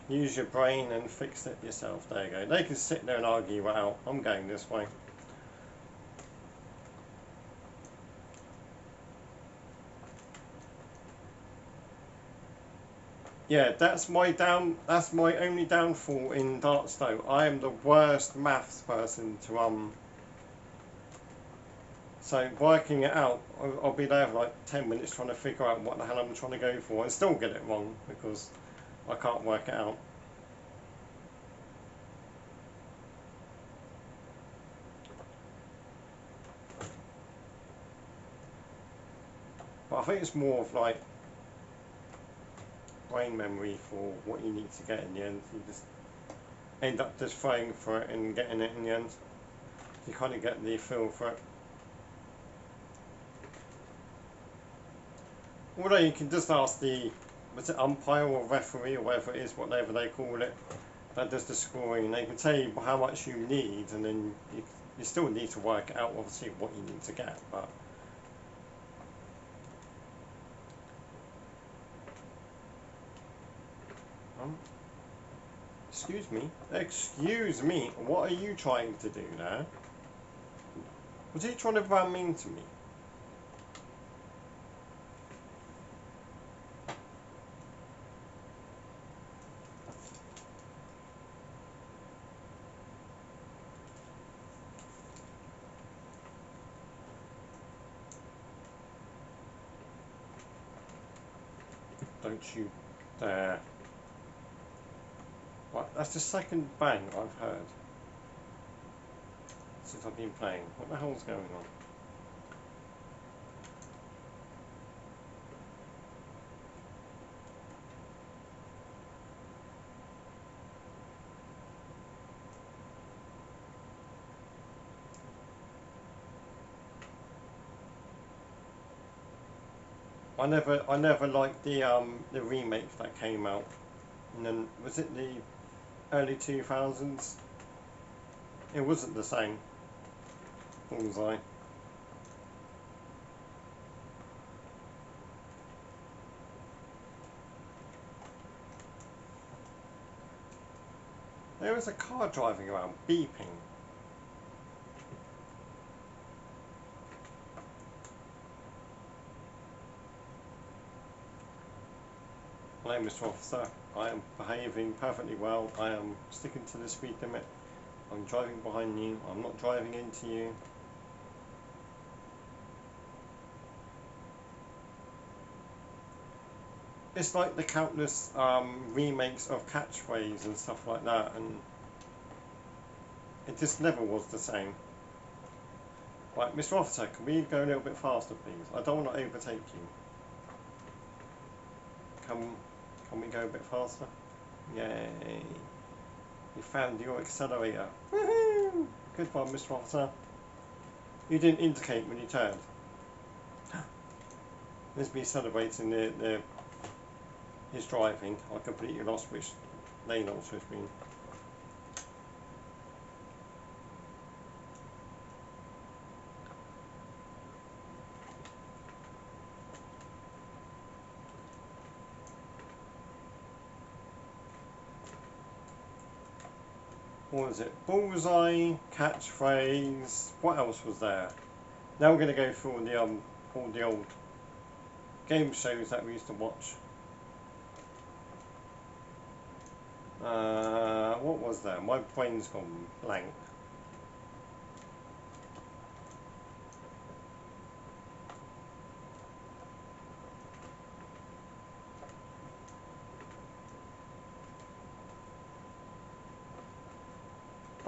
use your brain and fix it yourself. There you go. They can sit there and argue it out. I'm going this way. Yeah, that's my only downfall in Darkstone. I am the worst maths person to so working it out, I'll be there for like 10 minutes trying to figure out what the hell I'm trying to go for and still get it wrong because I can't work it out. But I think it's more of like brain memory for what you need to get in the end. You just end up just throwing for it and getting it in the end. You kind of get the feel for it. Although you can just ask the, was it umpire or referee or whatever it is, whatever they call it, that does the scoring, and they can tell you how much you need, and then you still need to work out obviously what you need to get, but excuse me, what are you trying to do now? Was he trying to ram into me? Don't you dare. Right, that's the second bang I've heard since I've been playing. What the hell's going on? I never liked the remake that came out. And then was it the early 2000s? It wasn't the same. Bullseye. There was a car driving around beeping. Hello, Mr. Officer. I am behaving perfectly well. I am sticking to the speed limit. I'm driving behind you. I'm not driving into you. It's like the countless remakes of Catchphrase and stuff like that, and it just never was the same. Right, Mr. Officer, can we go a little bit faster, please? I don't want to overtake you. Can we go a bit faster? Yay! You found your accelerator. Woohoo! Good one, Mr. Officer. You didn't indicate when you turned. There's me celebrating his driving. I completely lost which lane I was supposed to be in. What was it? Bullseye, Catchphrase. What else was there? Now we're going to go through all the old game shows that we used to watch. What was there? My brain's gone blank.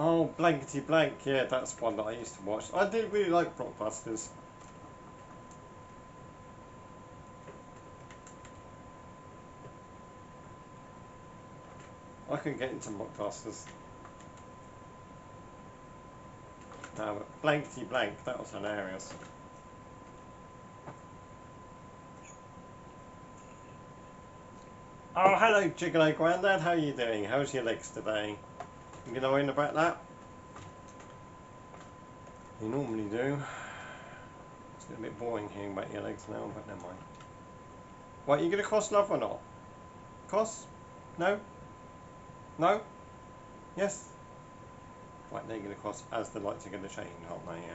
Oh, Blankety Blank, yeah, that's one that I used to watch. I did really like Blockbusters. I couldn't get into Blockbusters. No, but Blankety Blank, that was hilarious. Oh, hello, Gigolo Grandad, how are you doing? How's your legs today? You gonna worry about that? You normally do. It's a bit boring hearing about your legs now, but never mind. Right, you going to cross love or not? Cross? No? No? Yes? Right, they're going to cross as the lights are going to change, aren't they? Yeah.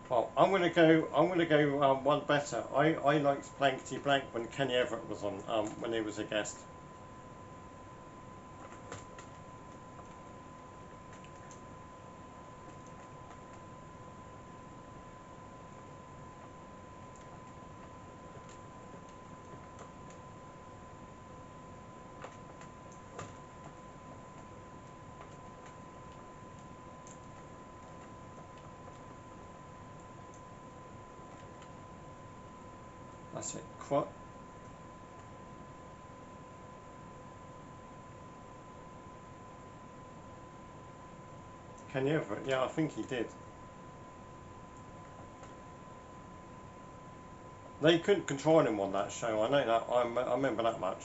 Well, I'm going to go. One better. I liked Blankety Blank when Kenny Everett was on. When he was a guest. That's it. Kenny Everett. Yeah, I think he did. They couldn't control him on that show. I know that. I remember that much.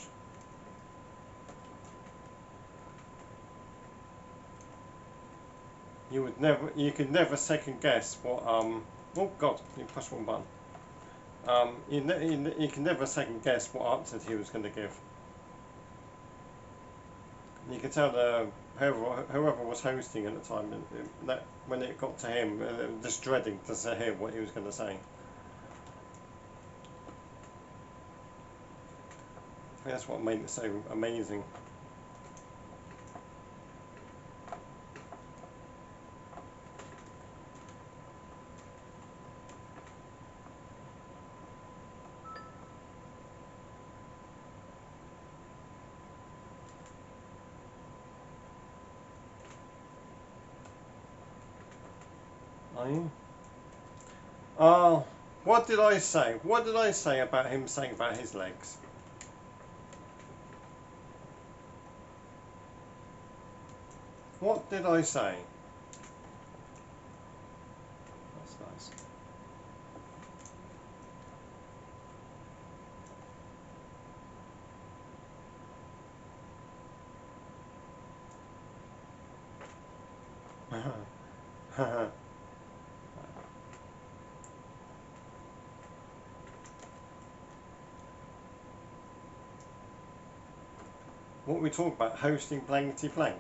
You could never second guess what. Oh God! You pushed one button. You can never second guess what answers he was going to give. You could tell whoever was hosting at the time that when it got to him, just dreading to hear what he was going to say. I think that's what made it so amazing. What did I say? What did I say about him saying about his legs? What did I say? That's nice. What we talk about, hosting Blankety Blank.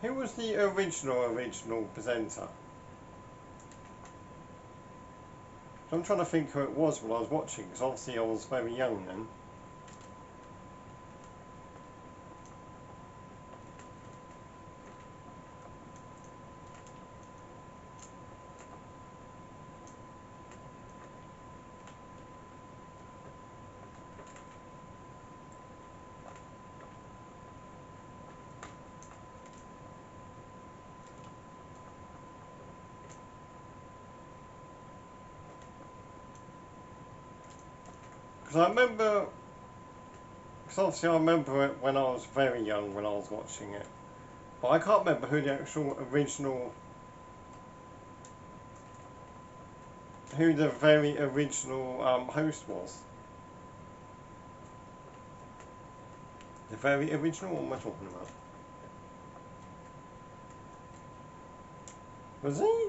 Who was the original presenter? I'm trying to think who it was when I was watching, because obviously I was very young then. Because obviously I remember it when I was very young when I was watching it. But I can't remember who the actual who the very original host was. The very original, what am I talking about? Was he?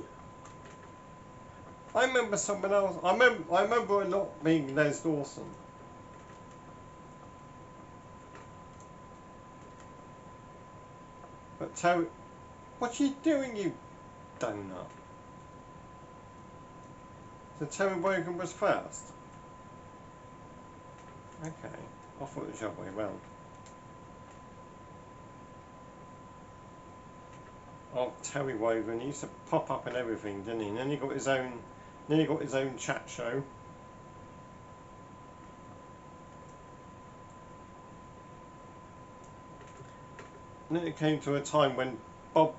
I remember someone else. I remember it not being Les Dawson. But Terry, what are you doing, you donut? So Terry Wogan was first? Okay, I thought it was the other way around. Oh, Terry Wogan, he used to pop up and everything, didn't he? And then he got his own chat show. And then it came to a time when Bob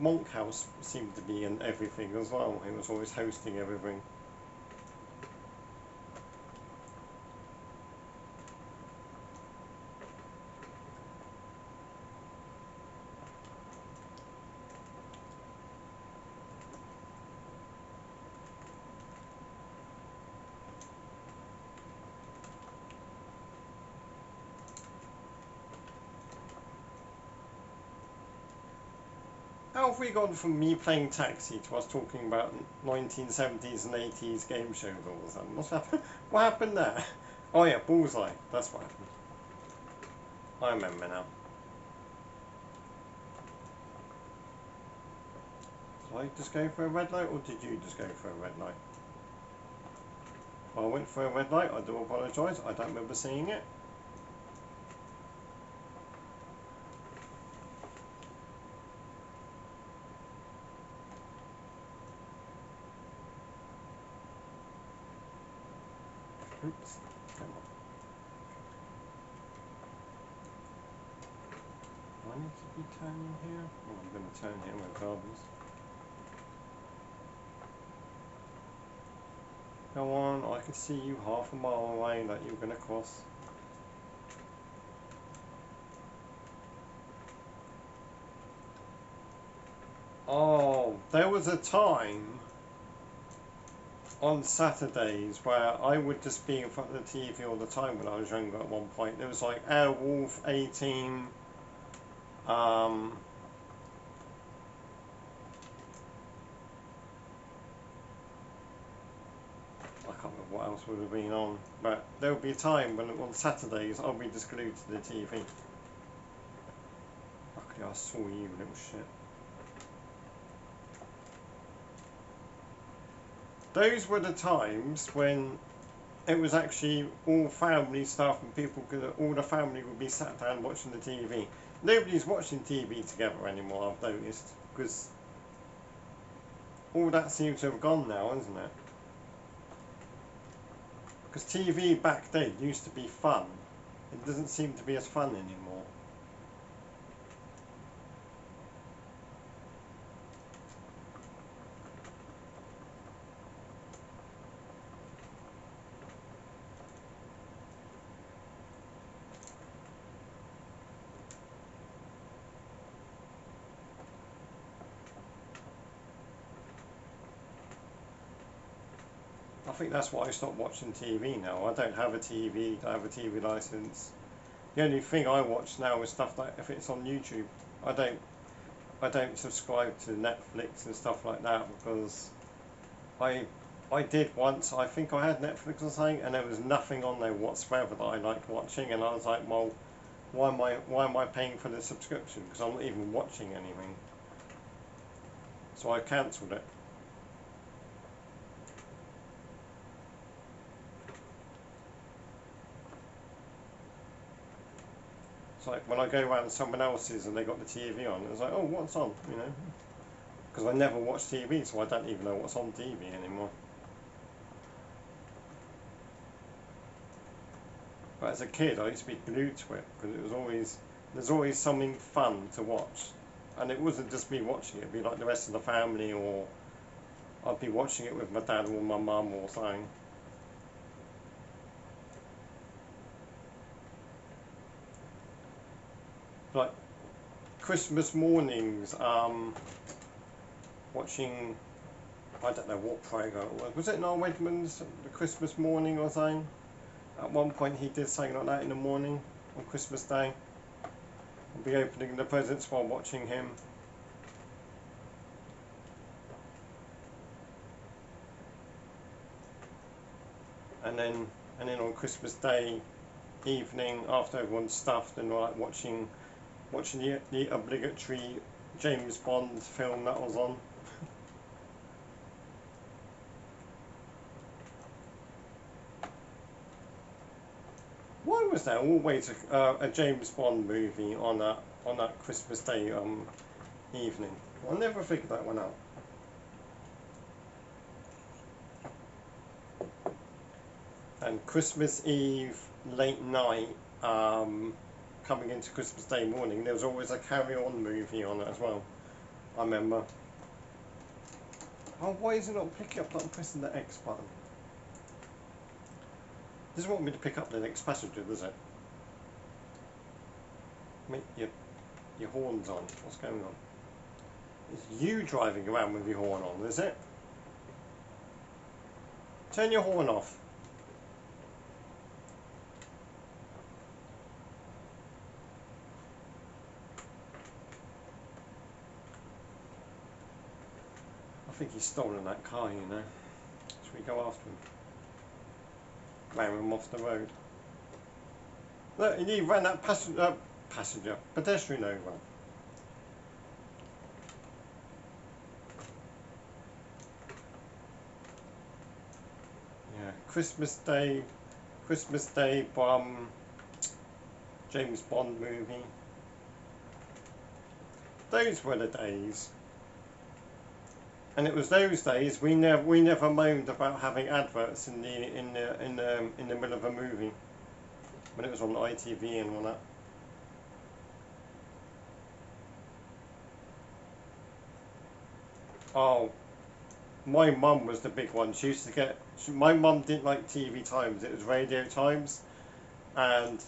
Monkhouse seemed to be in everything as well. He was always hosting everything. How have we gone from me playing Taxi to us talking about 1970s and 80s game shows all of a sudden? What's happened? What happened there? Oh yeah, Bullseye. That's what happened. I remember now. Did I just go for a red light, or did you just go for a red light? If I went for a red light, I do apologise. I don't remember seeing it. Oops. Come on. Do I need to be turning here? Well, I'm going to turn here regardless. Go on, I can see you half a mile away that you're going to cross. Oh, there was a time on Saturdays where I would just be in front of the TV all the time when I was younger at one point. There was like Airwolf, A-Team, I can't remember what else would have been on, but there would be a time when on Saturdays I'll be just glued to the TV. Luckily I saw you, little shit. Those were the times when it was actually all family stuff and people could, all the family would be sat down watching the TV. Nobody's watching TV together anymore, I've noticed, because all that seems to have gone now, isn't it? Because TV back then used to be fun. It doesn't seem to be as fun anymore. I think that's why I stopped watching TV now. I don't have a TV, I have a TV license. The only thing I watch now is stuff like if it's on YouTube. I don't subscribe to Netflix and stuff like that because I did once. I think I had Netflix or something, and there was nothing on there whatsoever that I liked watching, and I was like, well, why am I paying for the subscription? Because I'm not even watching anything. So I cancelled it. It's like when I go around someone else's and they got the TV on, it's like, oh, what's on, you know? Because I never watch TV, so I don't even know what's on TV anymore. But as a kid, I used to be glued to it because it was always, there's always something fun to watch, and it wasn't just me watching it; it'd be like the rest of the family, or I'd be watching it with my dad or my mum or something. Like Christmas mornings, watching, I don't know what program it was. Was it Noel Edmonds, the Christmas morning or something? At one point he did something like that in the morning on Christmas Day. I'd be opening the presents while watching him. And then on Christmas Day evening, after everyone's stuffed, and like watching the obligatory James Bond film that was on. Why was there always a James Bond movie on that Christmas Day evening? I never figured that one out. And Christmas Eve late night, coming into Christmas Day morning, there was always a Carry On movie on it as well. I remember. Oh, why is it not picking up? I'm pressing the X button. It doesn't want me to pick up the next passenger, does it? Make your horn's on. What's going on? It's you driving around with your horn on, is it? Turn your horn off. think he's stolen that car, you know. Should we go after him? Ram him off the road. Look, he ran that pedestrian over. Yeah, Christmas Day, James Bond movie. Those were the days. And it was those days we never moaned about having adverts in the middle of a movie when it was on ITV and all that. Oh, my mum was the big one. She used to get. My mum didn't like TV Times. It was Radio Times, and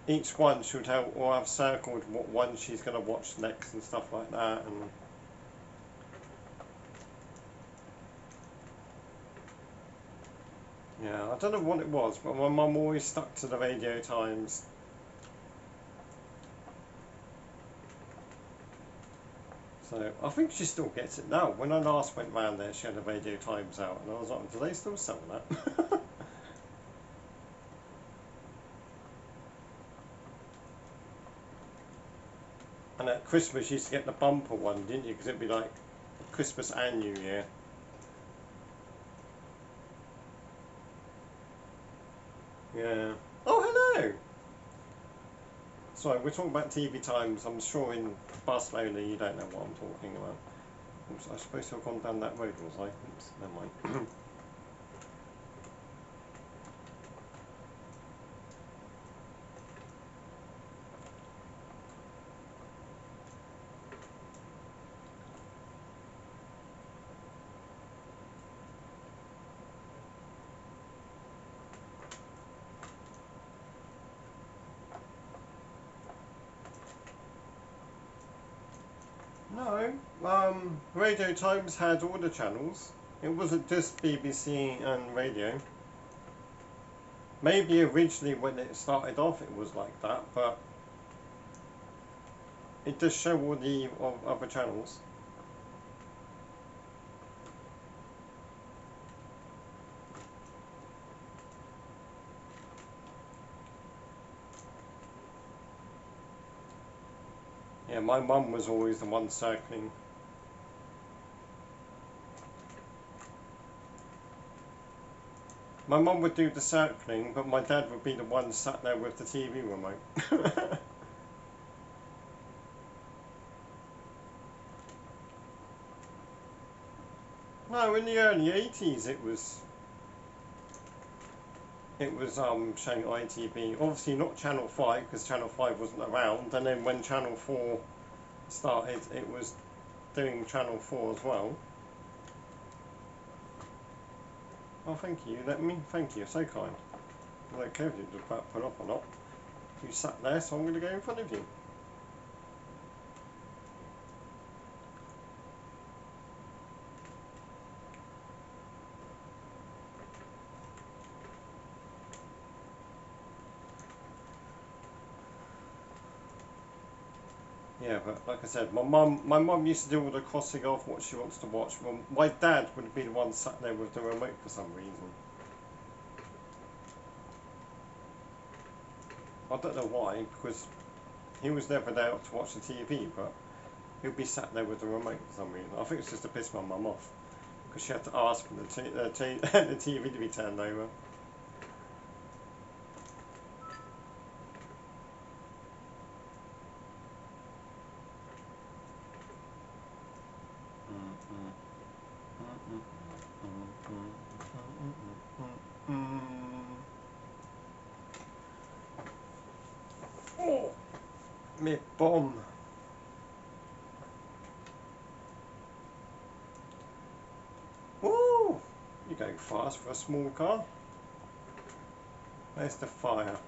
each one she would have or have circled what one she's going to watch next and stuff like that. And yeah, I don't know what it was, but my mum always stuck to the Radio Times. So I think she still gets it now. When I last went round there, she had the Radio Times out, and I was like, do they still sell that? And at Christmas, you used to get the bumper one, didn't you? Because it'd be like Christmas and New Year. Yeah. Oh, hello! Sorry, we're talking about TV Times. I'm sure in Barcelona you don't know what I'm talking about. Oops, I was supposed to have gone down that road, was I? Oops, never mind. No, Radio Times had all the channels. It wasn't just BBC and radio. Maybe originally when it started off it was like that, but it does show all the other channels. Yeah, my mum was always the one circling. My mum would do the circling, but my dad would be the one sat there with the TV remote. No, in the early 80s it was showing ITV. Obviously not Channel 5 because Channel 5 wasn't around, and then when Channel 4 started it was doing Channel 4 as well. Oh, thank you. Thank you. So kind. I don't care if you're about to put up or not. You sat there, so I'm going to go in front of you. Yeah, but like I said, my mum used to do all the crossing off what she wants to watch. Well, my dad would be the one sat there with the remote for some reason. I don't know why, because he was never there to watch the TV, but he'd be sat there with the remote for some reason. I think it's just to piss my mum off, because she had to ask for the TV to be turned over. Oh, me bomb. Woo! You're going fast for a small car. There's the fire.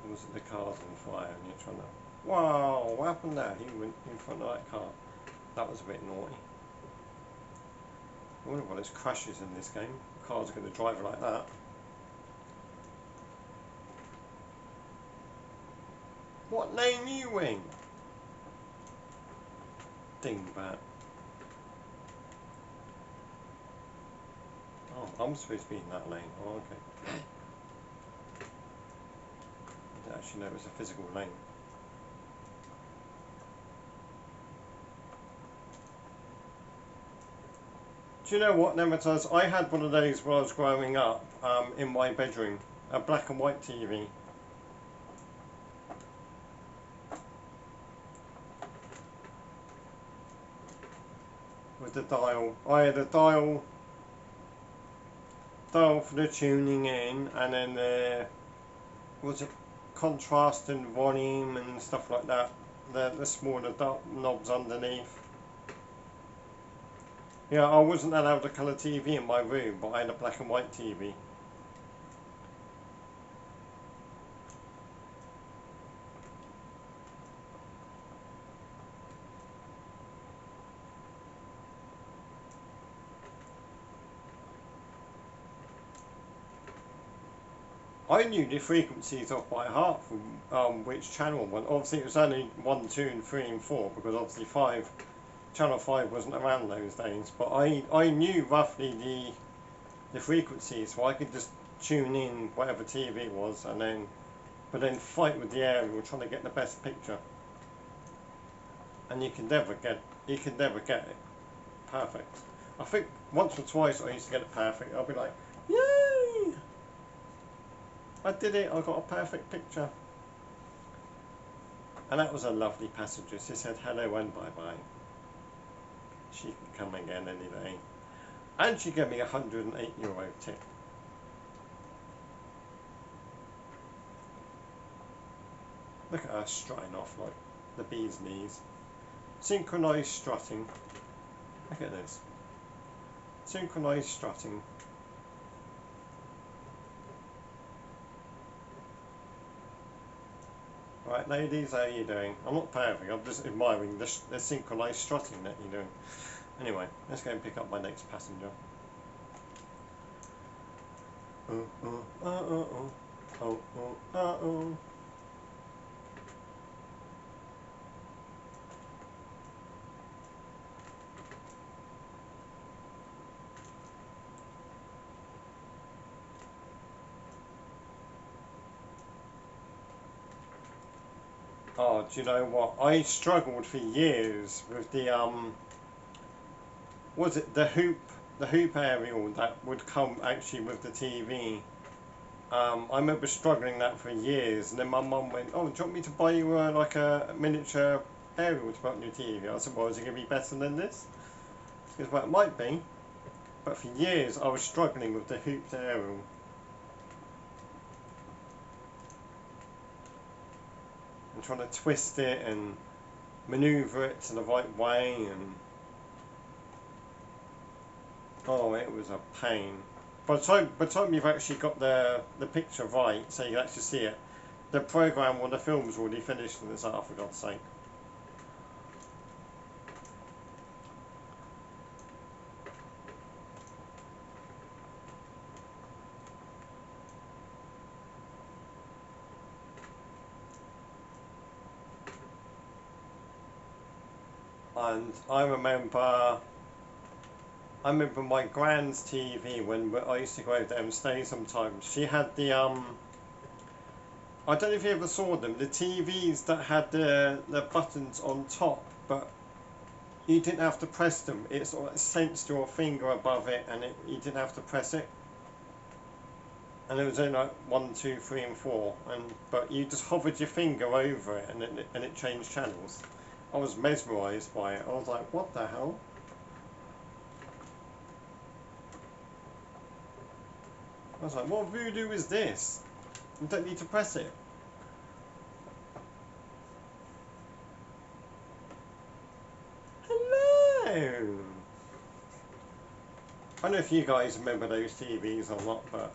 Or was it the car's on fire and you're trying to... Wow, what happened there? He went in front of that car. That was a bit naughty. I wonder what there's crashes in this game. Cars are going to drive like that. What lane are you in? Dingbat. Oh, I'm supposed to be in that lane. Oh, okay. I didn't actually know it was a physical lane. Do you know what, Nemataz? I had one of those when I was growing up in my bedroom. A black and white TV. With the dial. I had a dial for the tuning in, and then was it contrast and volume and stuff like that. The smaller knobs underneath. Yeah, I wasn't allowed a colour TV in my room, but I had a black and white TV. I knew the frequencies off by heart from which channel one. Obviously, it was only 1, 2, and 3, and 4 because obviously channel 5 wasn't around those days. But I knew roughly the frequencies, so I could just tune in whatever TV it was, and then fight with the aerial trying to get the best picture. And you can never get it perfect. I think once or twice I used to get it perfect. I'll be like, yay! I did it, I got a perfect picture. And that was a lovely passenger. She said hello and bye-bye. She can come again any day. And she gave me a €108 tip. Look at her strutting off like the bee's knees. Synchronised strutting. Look at this. Synchronised strutting. Right, ladies, how are you doing? I'm not perfect, I'm just admiring the synchronised strutting that you're doing. Anyway, let's go and pick up my next passenger. Oh, do you know what? I struggled for years with the was it the hoop aerial that would come actually with the TV. I remember struggling that for years, and then my mum went, "Oh, do you want me to buy you like a miniature aerial to put on your TV?" I said, "Well, is it going to be better than this?" She goes, "Well, it might be," but for years I was struggling with the hooped aerial. And trying to twist it and maneuver it to the right way, and oh, it was a pain. By the time you've actually got the picture right, so you can actually see it, the program or the film's already finished and it's out, for God's sake. And I remember my grand's TV when I used to go over there and stay sometimes. She had the I don't know if you ever saw them, the TVs that had the buttons on top, but you didn't have to press them. It sort of sensed your finger above it, and you didn't have to press it. And it was only like 1, 2, 3, and 4, but you just hovered your finger over it, and it changed channels. I was mesmerised by it. I was like, what the hell? I was like, what voodoo is this? You don't need to press it. Hello! I don't know if you guys remember those TVs or not, but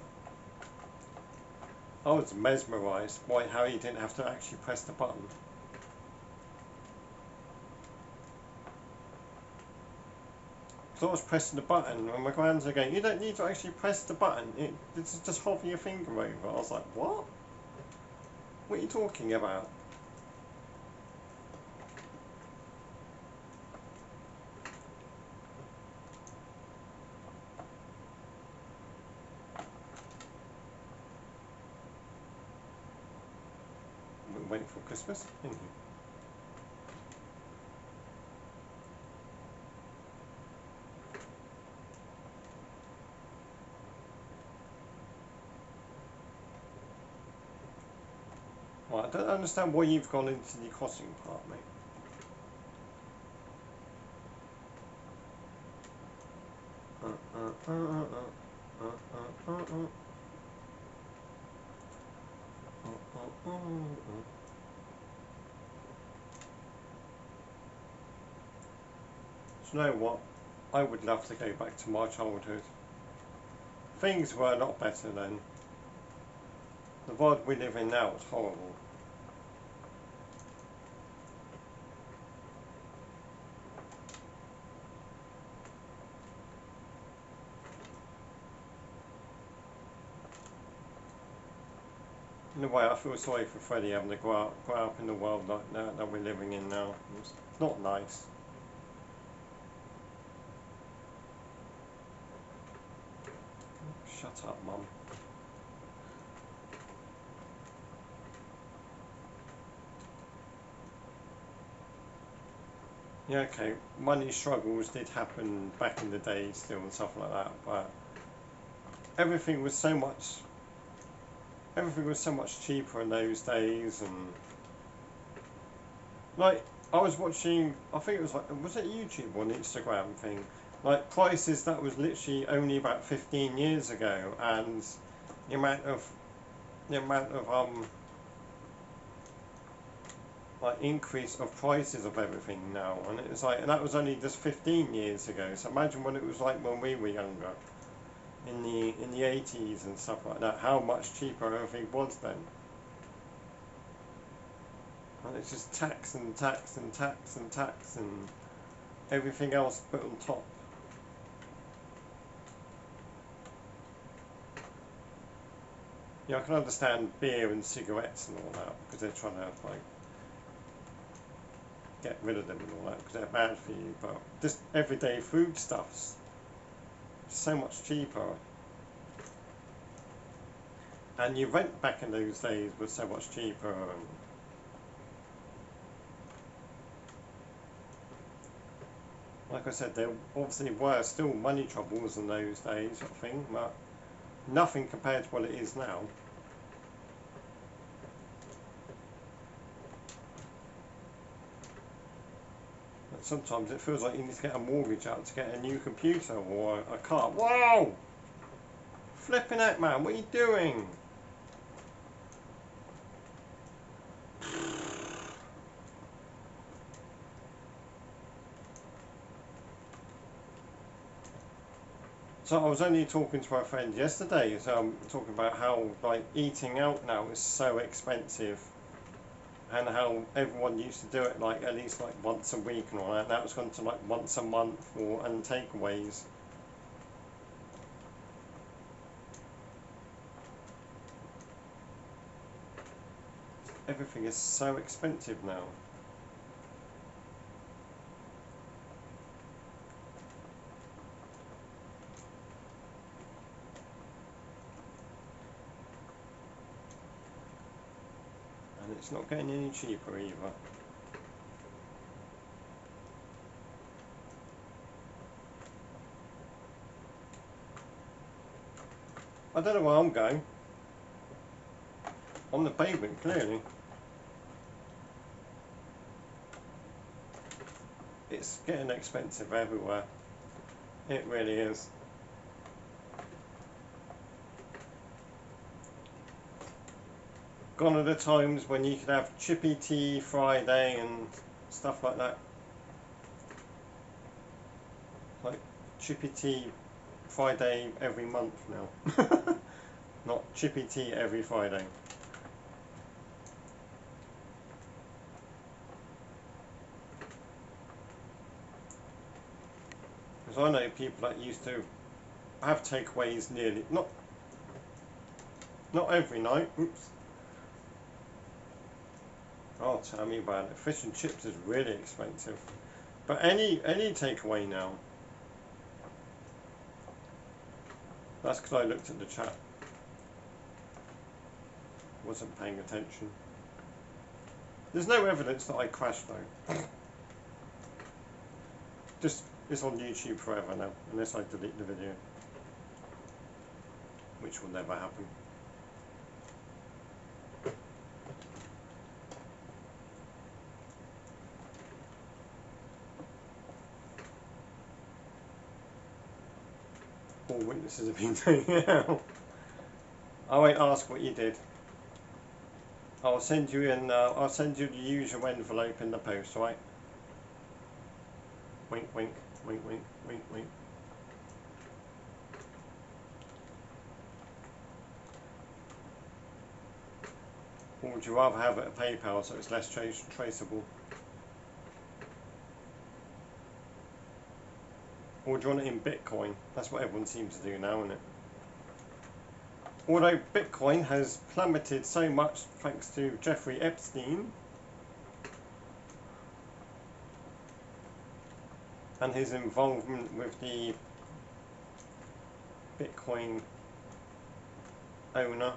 I was mesmerised by how you didn't have to actually press the button. So I was pressing the button, and my grand's are going, you don't need to actually press the button, it's just hover your finger over. I was like, what? What are you talking about? wait for Christmas. Thank you. Well, I don't understand why you've gone into the crossing part, mate. Do you know what? I would love to go back to my childhood. Things were a lot better then. The world we live in now is horrible. In a way, I feel sorry for Freddie having to grow up in the world like that we're living in now. It's not nice. Shut up, Mum. Yeah, okay, money struggles did happen back in the day still and stuff like that, but everything was so much cheaper in those days. And like, I was watching, I think it was like, was it YouTube or an Instagram thing, like prices that was literally only about 15 years ago, and the amount of like increase of prices of everything now, and it's like, and that was only just 15 years ago. So imagine what it was like when we were younger, in the 80s and stuff like that, how much cheaper everything was then. And it's just tax and tax and tax and tax and everything else put on top. Yeah, I can understand beer and cigarettes and all that, because they're trying to like get rid of them and all that, because they're bad for you, but just everyday foodstuffs, so much cheaper. And your rent back in those days was so much cheaper. And like I said, there obviously were still money troubles in those days, sort of thing, but nothing compared to what it is now. But sometimes it feels like you need to get a mortgage out to get a new computer or a car. Wow! Flipping out, man, what are you doing? So I was only talking to my friend yesterday, talking about how like eating out now is so expensive, and how everyone used to do it like at least like once a week and all that. Now it's gone to like once a month and takeaways. Everything is so expensive now. And it's not getting any cheaper either. I don't know where I'm going. On the pavement, clearly. It's getting expensive everywhere. It really is. Gone are the times when you could have Chippy Tea Friday and stuff like that. Like Chippy Tea Friday every month now. Not Chippy Tea every Friday. Because I know people that used to have takeaways nearly, not every night, oops. Oh, tell me about it. Fish and chips is really expensive. But any takeaway now. That's because I looked at the chat. Wasn't paying attention. There's no evidence that I crashed though. Just, it's on YouTube forever now, unless I delete the video. Which will never happen. All witnesses have been taken out. I won't ask what you did. I'll send you the usual envelope in the post, right? Wink, wink, wink, wink, wink, wink. Or would you rather have it at PayPal so it's less traceable? Or do you want it in Bitcoin? That's what everyone seems to do now, isn't it? Although Bitcoin has plummeted so much thanks to Jeffrey Epstein and his involvement with the Bitcoin owner,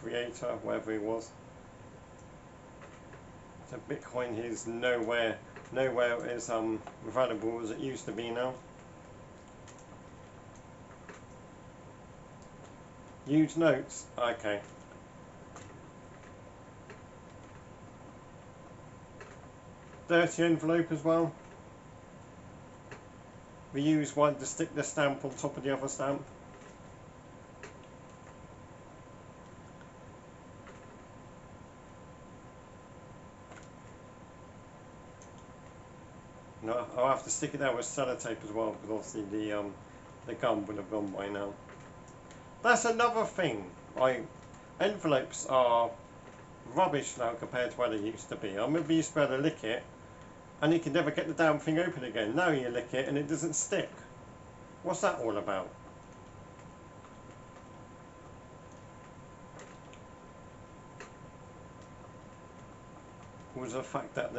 creator, whatever he was. So Bitcoin is nowhere as valuable as it used to be now. Huge notes, okay. Dirty envelope as well. We use one to stick the stamp on top of the other stamp. No, I'll have to stick it out with sellotape as well, because obviously the gum would have gone by now. That's another thing. Envelopes are rubbish now compared to what they used to be. I remember you used to be able to lick it and you could never get the damn thing open again. Now you lick it and it doesn't stick. What's that all about? Was the fact that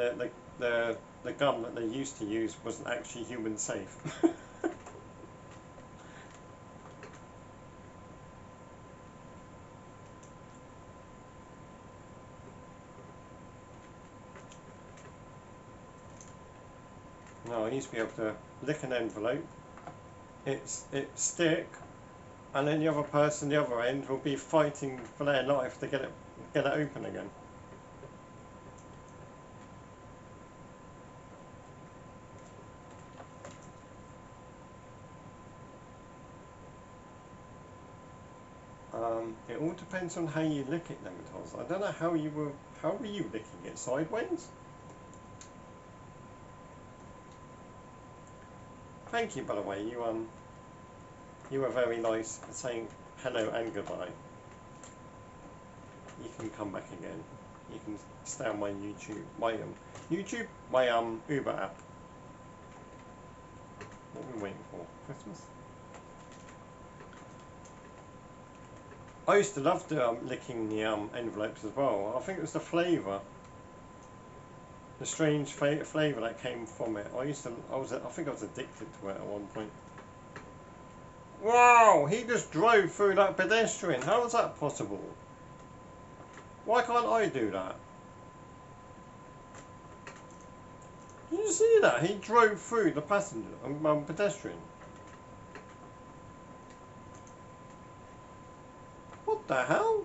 the gum that they used to use wasn't actually human safe. No, I used to be able to lick an envelope, it stick, and then the other person, the other end, will be fighting for their life to get it open again. It all depends on how you lick it, Toz. I don't know how were you licking it, sideways? Thank you, by the way. You were very nice at saying hello and goodbye. You can come back again. You can stay on my YouTube, my Uber app. What are we waiting for? Christmas? I used to love licking the envelopes as well. I think it was the flavour. The strange flavour that came from it. I think I was addicted to it at one point. Wow, he just drove through that pedestrian. How is that possible? Why can't I do that? Did you see that? He drove through the pedestrian. What the hell?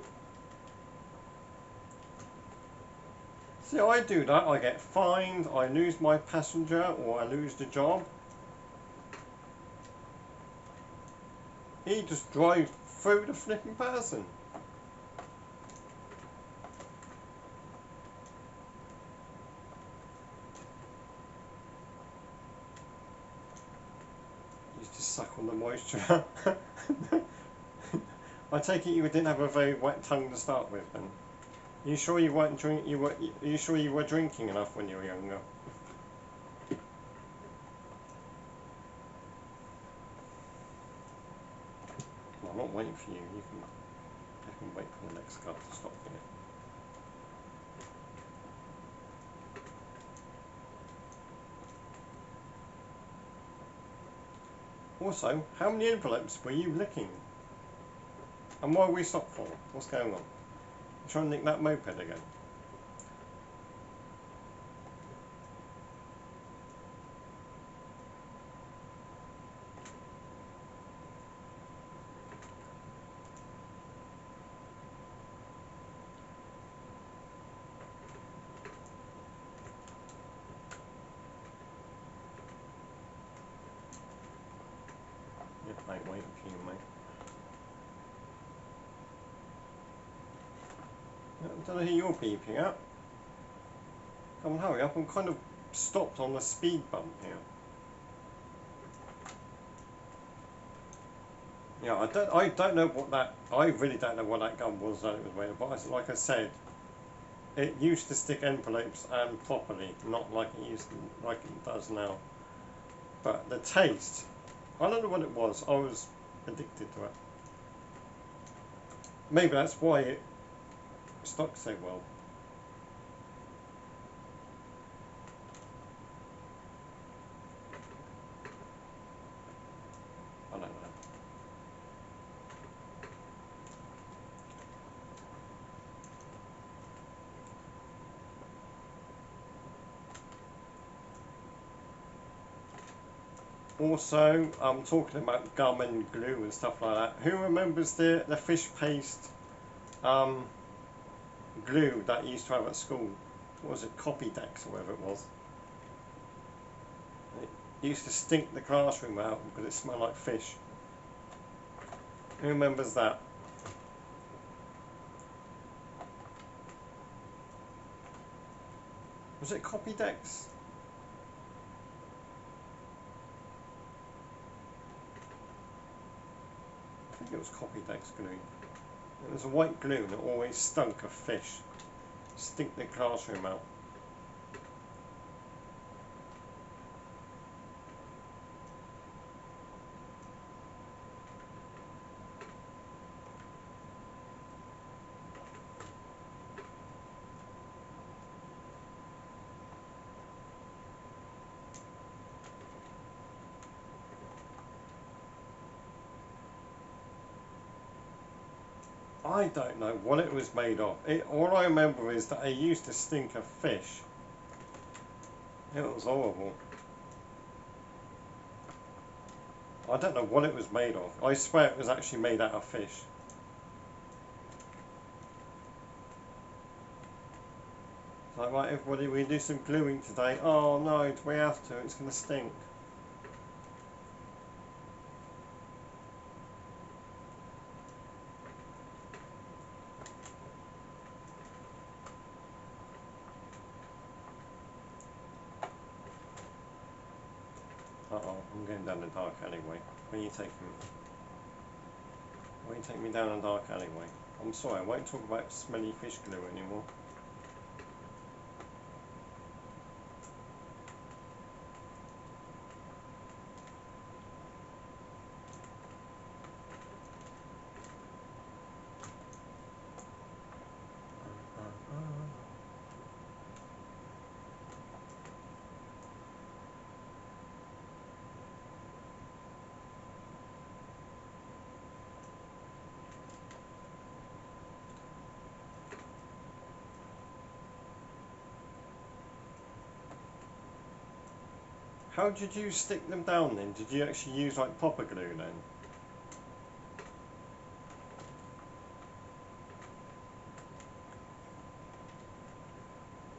See, I do that, I get fined, I lose my passenger, or I lose the job. He just drove through the flipping person. Used to suck on the moisture. I take it you didn't have a very wet tongue to start with, then. Are you sure you weren't are you sure you were drinking enough when you were younger? Well, I'm not waiting for you. You can wait for the next car to stop here. Also, how many envelopes were you licking? And why are we stopped for? What's going on? You trying to nick that moped again? if they wait for you, mate. I don't know who you're beeping at. Come on, hurry up. I'm kind of stopped on the speed bump here. Yeah, I don't know what that, I really don't know what that gun was that it was made of, but like I said, it used to stick envelopes and properly, not like it does now. But the taste, I don't know what it was. I was addicted to it. Maybe that's why it stuck so well. I don't know. Also, I'm talking about gum and glue and stuff like that. Who remembers the fish paste glue that you used to have at school? What was it, Copydex or whatever it was? It used to stink the classroom out because it smelled like fish. Who remembers that? Was it Copydex? I think it was Copydex glue. It was a white glue and it always stunk of fish. Stink the classroom out. I don't know what it was made of. All I remember is that it used to stink of fish. It was horrible. I don't know what it was made of. I swear it was actually made out of fish. Like, right, everybody, we do some gluing today. Oh no, do we have to? It's going to stink. Uh-oh, I'm going down the dark alleyway. Where are you taking me? Why are you taking me down a dark alleyway? I'm sorry, I won't talk about smelly fish glue anymore. How did you stick them down then? Did you actually use like proper glue then?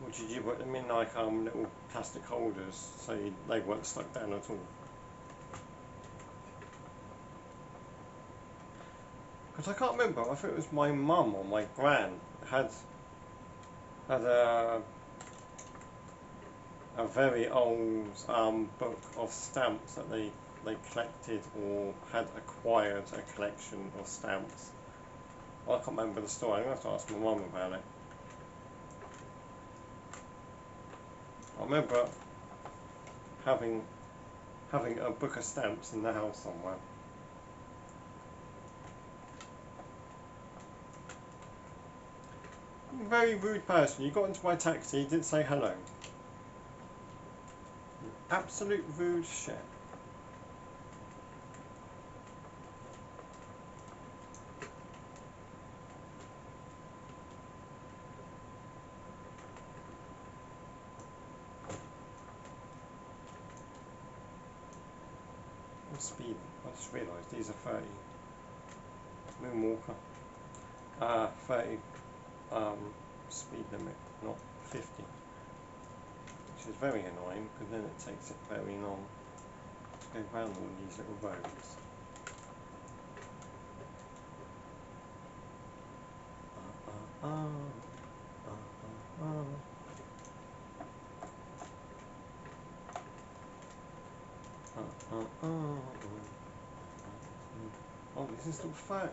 Or did you put them in like little plastic holders so they weren't stuck down at all? Because I can't remember, I think it was my mum or my gran had a very old book of stamps that they collected or had acquired a collection of stamps. I can't remember the story. I'm going to have to ask my mum about it. I remember having a book of stamps in the house somewhere. Very rude person. You got into my taxi, you didn't say hello. Absolute rude shit. Speed. I just realised these are 30. Moonwalker. 30 speed limit, not 50. Which is very annoying because then it takes it very long to go round all these little roads. Oh, this is still 30.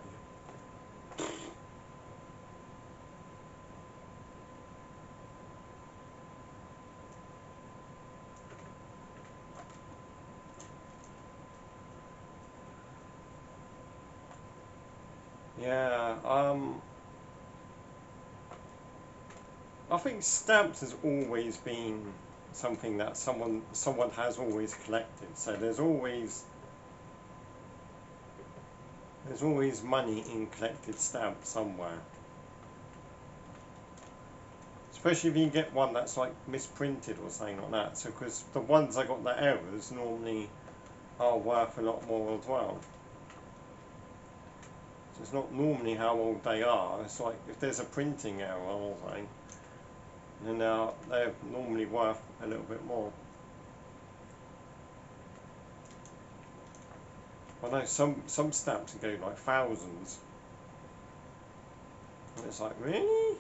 Yeah, I think stamps has always been something that someone has always collected. So there's always money in collected stamps somewhere. Especially if you get one that's like misprinted or something like that. So because the ones I got the errors normally are worth a lot more as well. So it's not normally how old they are. It's like if there's a printing error or something, then they're normally worth a little bit more. I know some stamps can go like thousands. And it's like, really?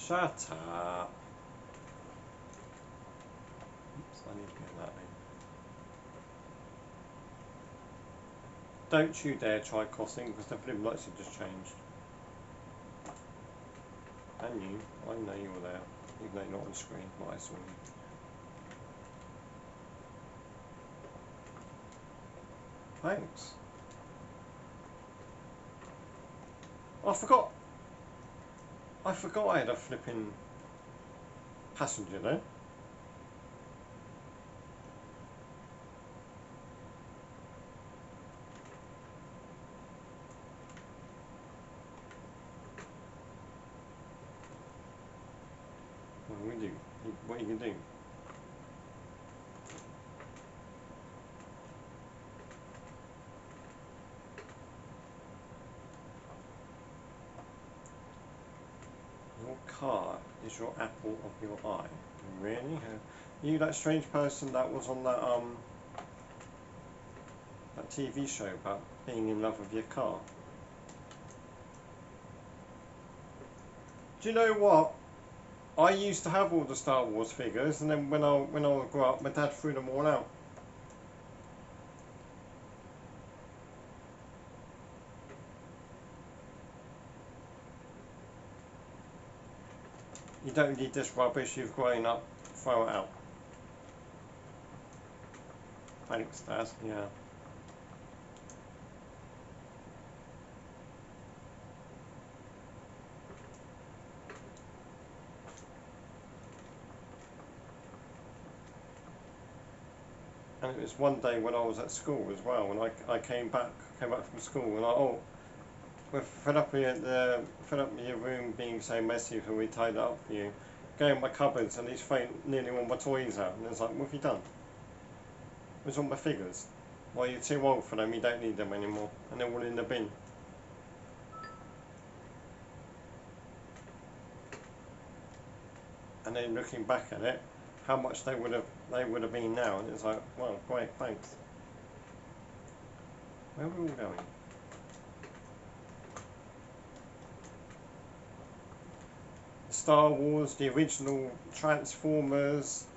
Shut up. Oops, I need to get that in. Don't you dare try crossing because the flip lights have just changed. And you, I know you were there, even though you're not on the screen, but I saw you. Thanks. I forgot I had a flipping passenger there. What do we do? What are you going to do? Your car is your apple of your eye. Really? Are you that strange person that was on that that TV show about being in love with your car? Do you know what? I used to have all the Star Wars figures, and then when I grew up, my dad threw them all out. You don't need this rubbish. You've grown up. Throw it out. Thanks, Dad. Yeah. And it was one day when I was at school as well, and I came back from school, and we're fed up with your room being so messy, so we tied it up for you. Go in my cupboards, and he's thrown nearly all my toys out, and it's like, what have you done? It was all my figures. Well, you're too old for them, you don't need them anymore, and they're all in the bin. And then looking back at it, how much they would have been now, and it's like, well, great, thanks. Where are we all going? Star Wars, the original Transformers.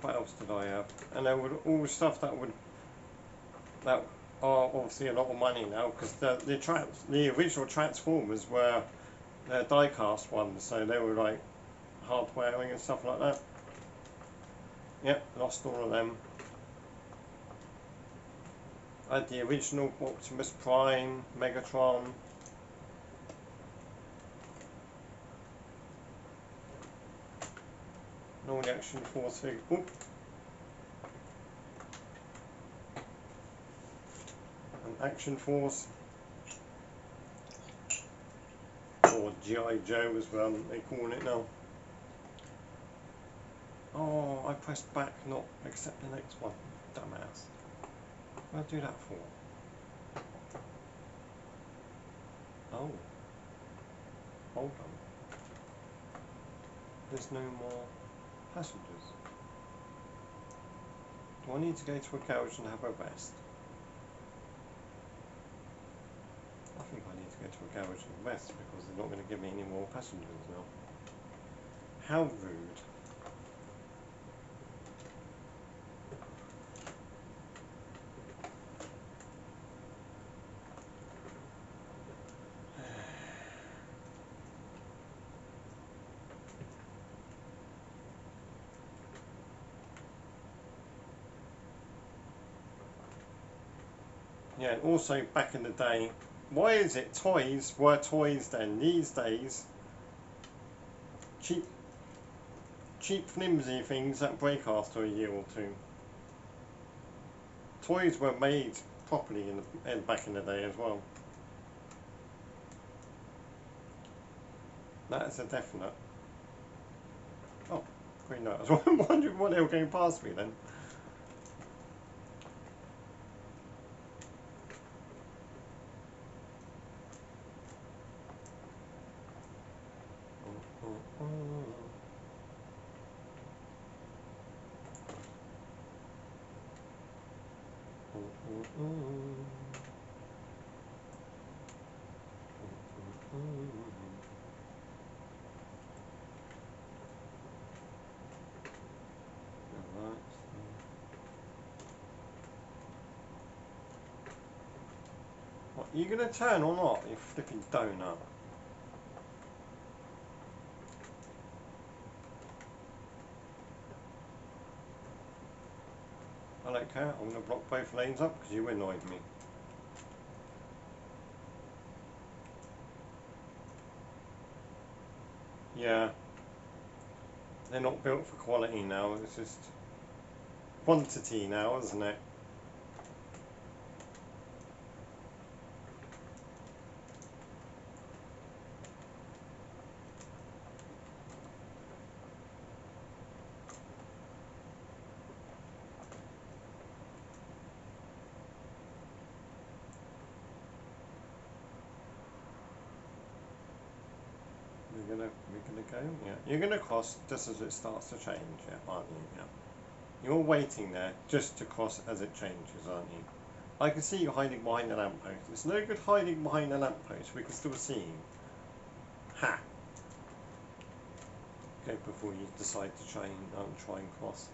What else did I have? And there were all stuff that are obviously a lot of money now, because the original Transformers were die-cast ones, so they were like hard wearing and stuff like that. Yep, lost all of them. I had the original Optimus Prime, Megatron. And all the Action Force figures. Oop. And Action Force. Or G.I. Joe as well, they call it now. Oh, I pressed back, not accept the next one. Dumbass. What did I do that for? Oh, hold on. There's no more passengers. Do I need to go to a garage and have a rest? I think I need to go to a garage and rest because they're not going to give me any more passengers now. How rude. Yeah, and also back in the day, why is it toys were toys then? These days, cheap flimsy things that break after a year or two. Toys were made properly back in the day as well. That is a definite. Oh, green light. I was wondering what they were going past me then. What, are you going to turn or not, you flipping donut? I don't care, I'm going to block both lanes up because you annoyed me. Yeah. They're not built for quality now, it's just quantity now, isn't it? We're gonna go, yeah. You're gonna cross just as it starts to change, yeah, aren't you? Yeah. You're waiting there just to cross as it changes, aren't you? I can see you hiding behind the lamppost. It's no good hiding behind the lamppost, we can still see you. Ha! Go before you decide to try and cross.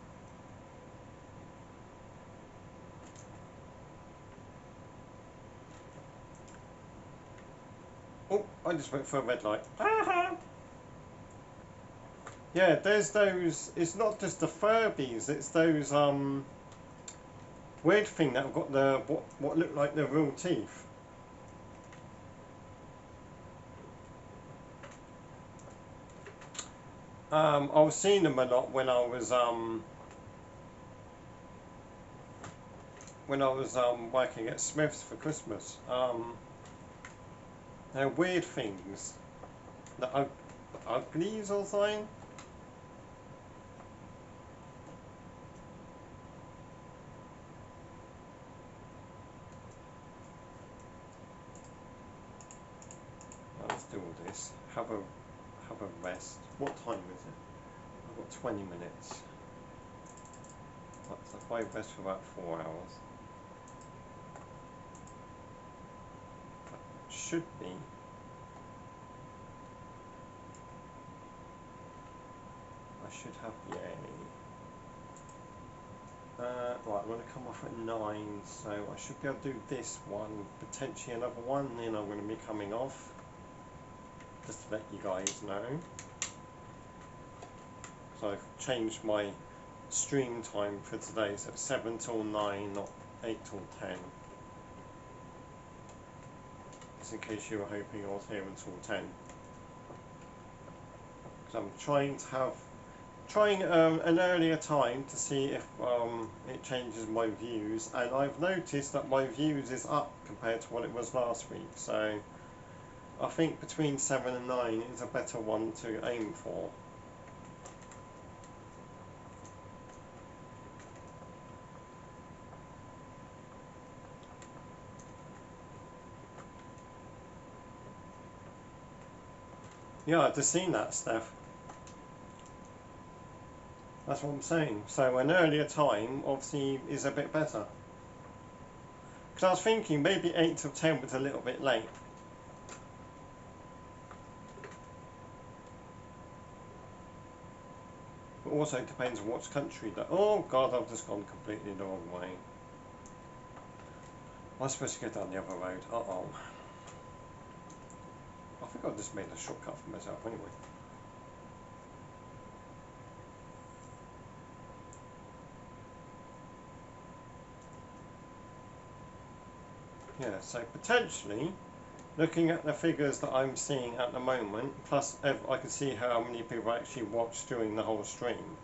Oh, I just went for a red light. Yeah, there's those, it's not just the Furbies, it's those weird thing that have got the what look like the real teeth. I was seeing them a lot when I was working at Smith's for Christmas. They're weird things. The uglies or something. Let's do all this. Have a rest. What time is it? I've got 20 minutes. So if I rest for about 4 hours, that should be. I should have, yay. Right, I'm going to come off at 9, so I should be able to do this one, potentially another one, then I'm going to be coming off. Just to let you guys know. So I've changed my stream time for today, so it's 7 till 9, not 8 till 10. Just in case you were hoping I was here until 10. Because I'm trying an earlier time to see if it changes my views, and I've noticed that my views is up compared to what it was last week, so I think between 7 and 9 is a better one to aim for. Yeah, I've just seen that, Steph. That's what I'm saying. So an earlier time obviously is a bit better. Because I was thinking maybe 8 till 10 was a little bit late. But also it depends on which country that... Oh god, I've just gone completely the wrong way. I was supposed to go down the other road. Uh-oh. I think I just made a shortcut for myself anyway. Yeah, so potentially, looking at the figures that I'm seeing at the moment, plus I can see how many people actually watched during the whole stream.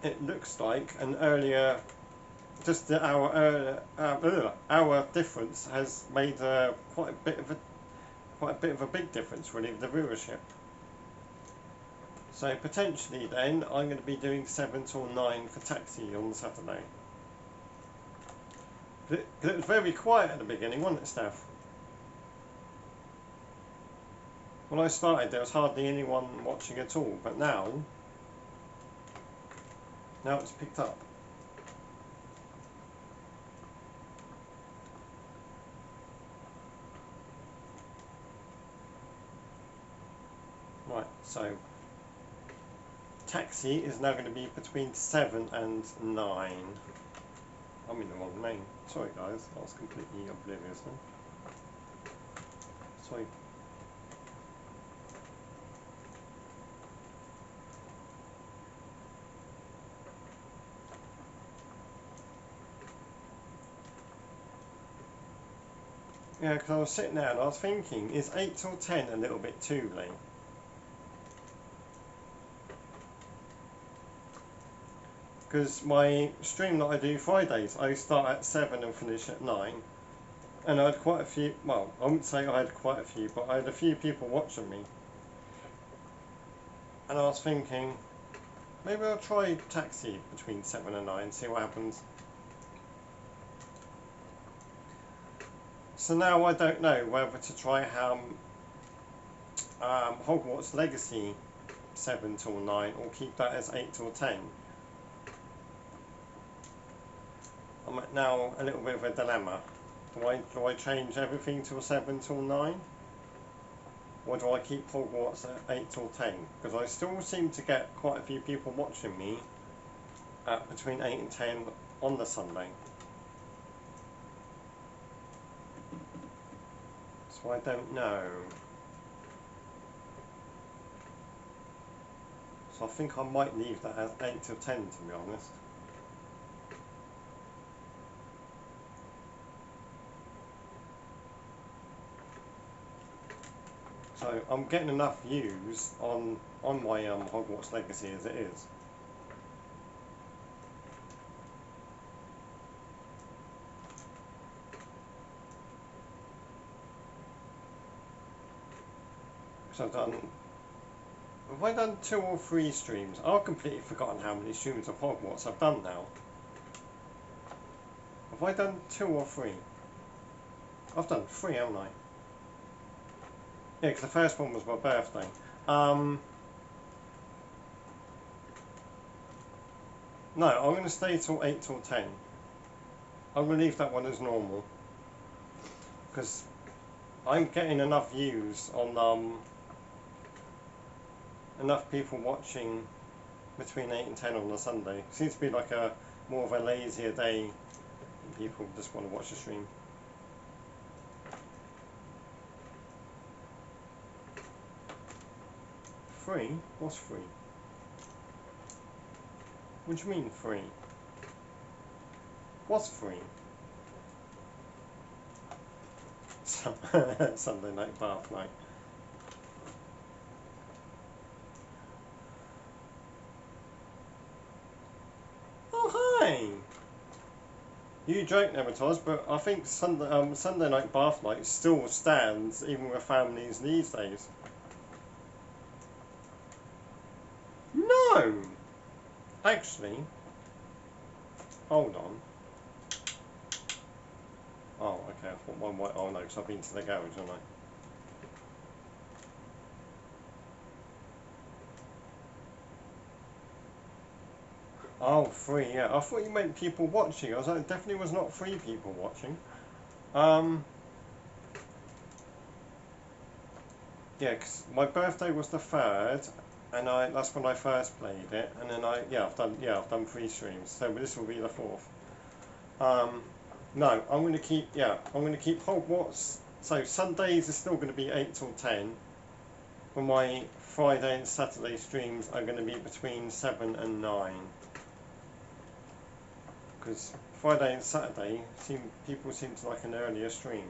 It looks like an earlier, just the hour difference has made quite a bit of a big difference really with the viewership. So potentially then I'm going to be doing 7 till 9 for Taxi on Saturday. It was very quiet at the beginning, wasn't it, Steph? When I started there was hardly anyone watching at all, but now it's picked up. Right, so Taxi is now going to be between 7 and 9. I'm in the wrong name. Sorry guys, I was completely oblivious then. Sorry. Yeah, because I was sitting there and I was thinking, is 8 till 10 a little bit too late? Because my stream that I do Fridays, I start at 7 and finish at 9. And I had quite a few, well, I wouldn't say I had quite a few, but I had a few people watching me. And I was thinking, maybe I'll try Taxi between 7 and 9, see what happens. So now I don't know whether to try Hogwarts Legacy 7 till 9 or keep that as 8 till 10. I'm at now a little bit of a dilemma. Do I change everything to 7 till 9? Or do I keep Hogwarts at 8 till 10? Because I still seem to get quite a few people watching me at between 8 and 10 on the Sunday. So I don't know. So I think I might leave that as 8 till 10 to be honest. So I'm getting enough views on my Hogwarts Legacy as it is. So have I done 2 or 3 streams? I've completely forgotten how many streams of Hogwarts I've done now. Have I done 2 or 3? I've done 3, haven't I? Yeah, because the first one was my birthday. No, I'm going to stay till 8 till 10. I'm going to leave that one as normal. Because I'm getting enough views on, enough people watching between 8 and 10 on a Sunday. It seems to be like a more of a lazier day. People just want to watch the stream. Free? What's free? What do you mean free? What's free? Sunday night bath night. Oh hi! You joke, Nematose, but I think Sunday night bath night still stands even with families these days. No! Actually, hold on. Oh, okay, I thought one white. Oh no, because I've been to the garage, haven't I? Oh, free, yeah. I thought you meant people watching. I was like, it definitely was not free people watching. Yeah, 'cause my birthday was the 3rd, and that's when I first played it, and then I've done 3 streams, so this will be the 4th. No, I'm gonna keep Hogwarts. So Sundays is still gonna be 8 till 10, but my Friday and Saturday streams are gonna be between 7 and 9. Because Friday and Saturday people seem to like an earlier stream.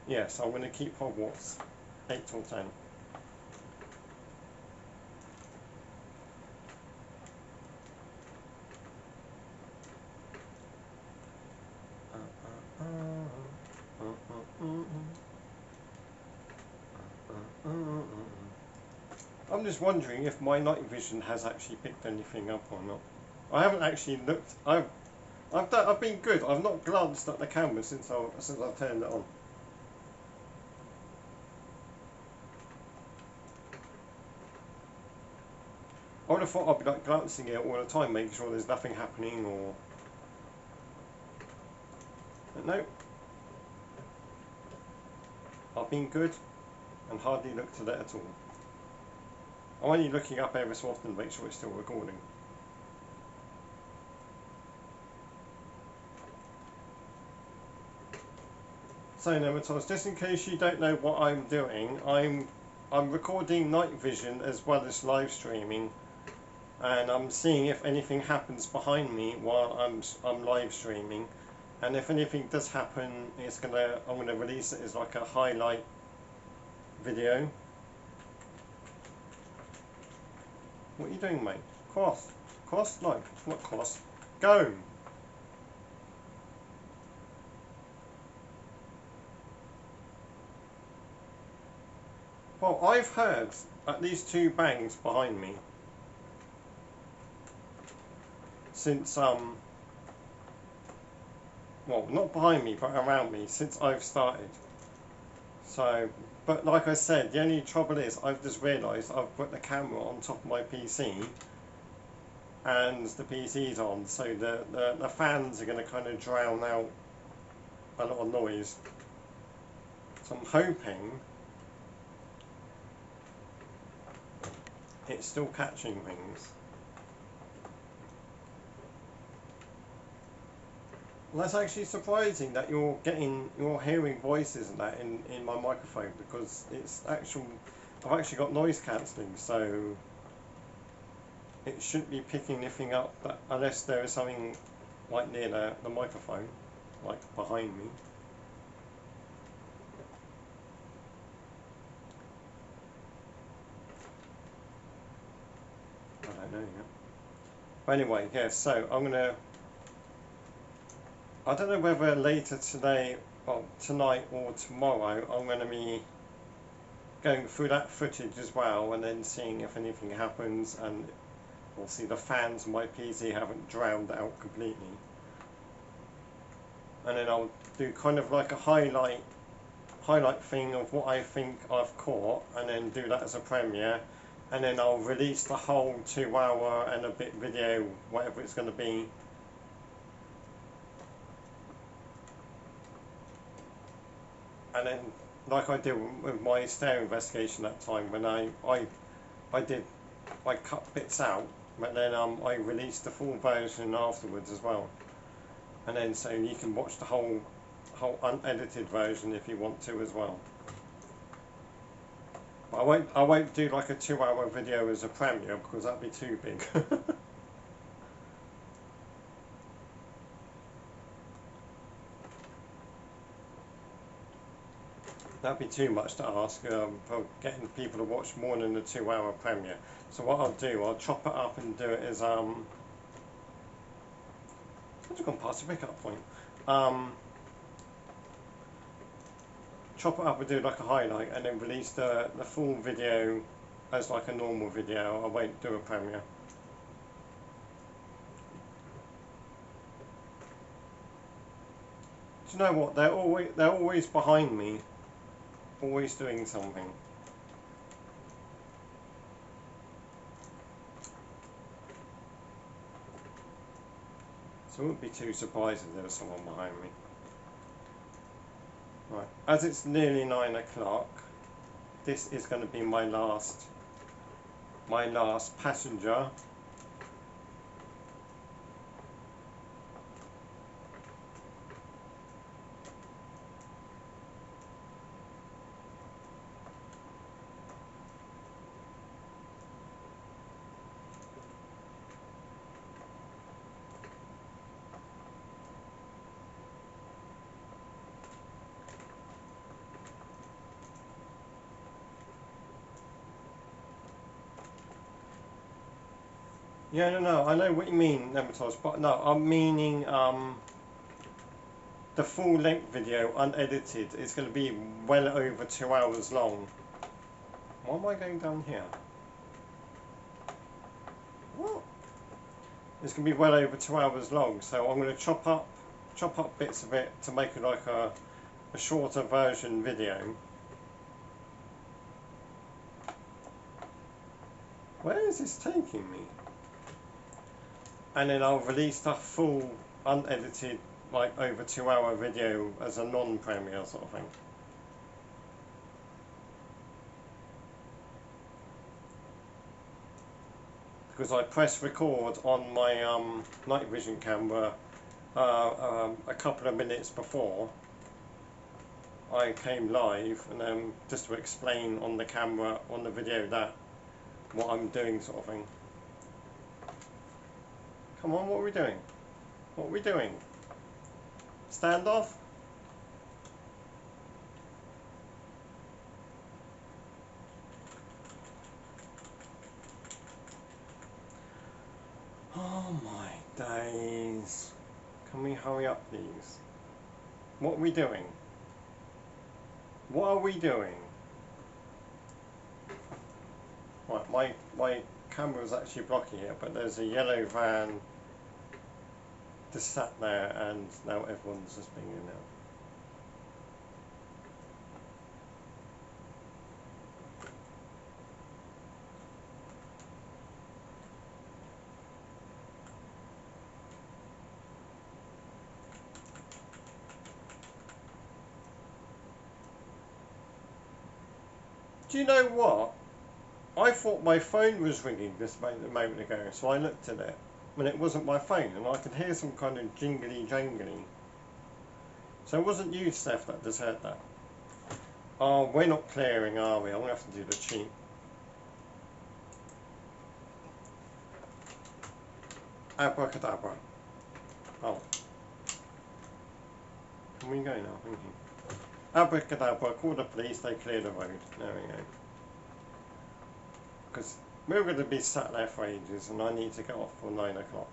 Yes, I'm gonna keep Hogwarts 8 till 10. I'm just wondering if my night vision has actually picked anything up or not. I haven't actually looked. I've been good. I've not glanced at the camera since I've turned it on. I would have thought I'd be like glancing at it all the time, making sure there's nothing happening or. But no. I've been good and hardly looked at it at all. I'm only looking up every so often to make sure it's still recording. So Nematos, just in case you don't know what I'm doing, I'm recording night vision as well as live streaming, and I'm seeing if anything happens behind me while I'm live streaming, and if anything does happen, I'm gonna release it as like a highlight video. What are you doing, mate? Cross. Cross? No, not cross. Go! Well, I've heard at least 2 bangs behind me since, well, not behind me, but around me since I've started. So, but like I said, the only trouble is I've just realised I've put the camera on top of my PC and the PC's on, so the fans are going to kind of drown out a lot of noise. So I'm hoping it's still catching things. Well, that's actually surprising that you're hearing voices and that in my microphone, because I've actually got noise cancelling, so it shouldn't be picking anything up, but unless there is something like near the microphone, like behind me. I don't know yet. But anyway, yeah, so I don't know whether later today, well, tonight or tomorrow, I'm going to be going through that footage as well, and then seeing if anything happens, and we'll see the fans on my PC haven't drowned out completely. And then I'll do kind of like a highlight thing of what I think I've caught, and then do that as a premiere, and then I'll release the whole 2 hour and a bit video, whatever it's going to be. And then, like I did with my stair investigation that time, when I cut bits out, but then I released the full version afterwards as well. And then so you can watch the whole unedited version if you want to as well. But I won't do like a 2 hour video as a premiere, because that'd be too big. That'd be too much to ask for getting people to watch more than the 2 hour premiere. So what I'll do, I'll chop it up and do it as I've just gone past the pickup point. Chop it up and do like a highlight, and then release the full video as like a normal video. I won't do a premiere. Do you know what? They're always behind me, always doing something. So I wouldn't be too surprised if there was someone behind me. Right, as it's nearly 9 o'clock, this is going to be my last passenger. Yeah, no, I know what you mean, Nematos, but no, I'm meaning the full length video, unedited, is going to be well over 2 hours long. Why am I going down here? What? It's going to be well over 2 hours long, so I'm going to chop up bits of it to make it like a shorter version video. Where is this taking me? And then I'll release the full unedited, like over 2 hour video as a non-premiere sort of thing. Because I pressed record on my night vision camera a couple of minutes before I came live, and then just to explain on the camera, on the video, that what I'm doing sort of thing. Come on, what are we doing? What are we doing? Stand off? Oh my days. Can we hurry up, please? What are we doing? What are we doing? Right, my camera is actually blocking it, but there's a yellow van just sat there, and now everyone's just being in there. Do you know what? I thought my phone was ringing just a moment ago, so I looked at it, and it wasn't my phone, and I could hear some kind of jingly jangly. So it wasn't you, Steph, that just heard that. Oh, we're not clearing, are we? I'm going to have to do the cheat. Abracadabra. Oh. Can we go now? Thank you. Abracadabra, call the police, they clear the road. There we go. Because we're going to be sat there for ages, and I need to get off for 9 o'clock.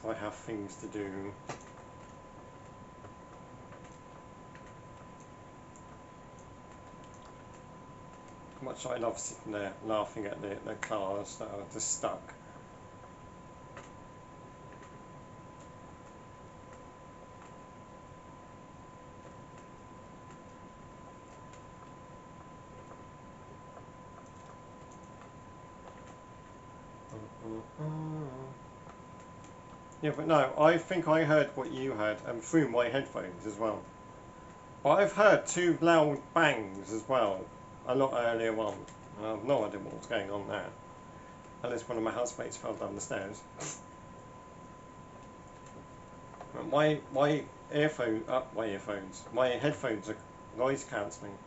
I have things to do. How much I love sitting there laughing at the cars that are just stuck. Yeah, but no, I think I heard what you heard, and through my headphones as well. But I've heard 2 loud bangs as well, a lot earlier on. I have no idea what was going on there. Unless one of my housemates fell down the stairs. My headphones are noise cancelling.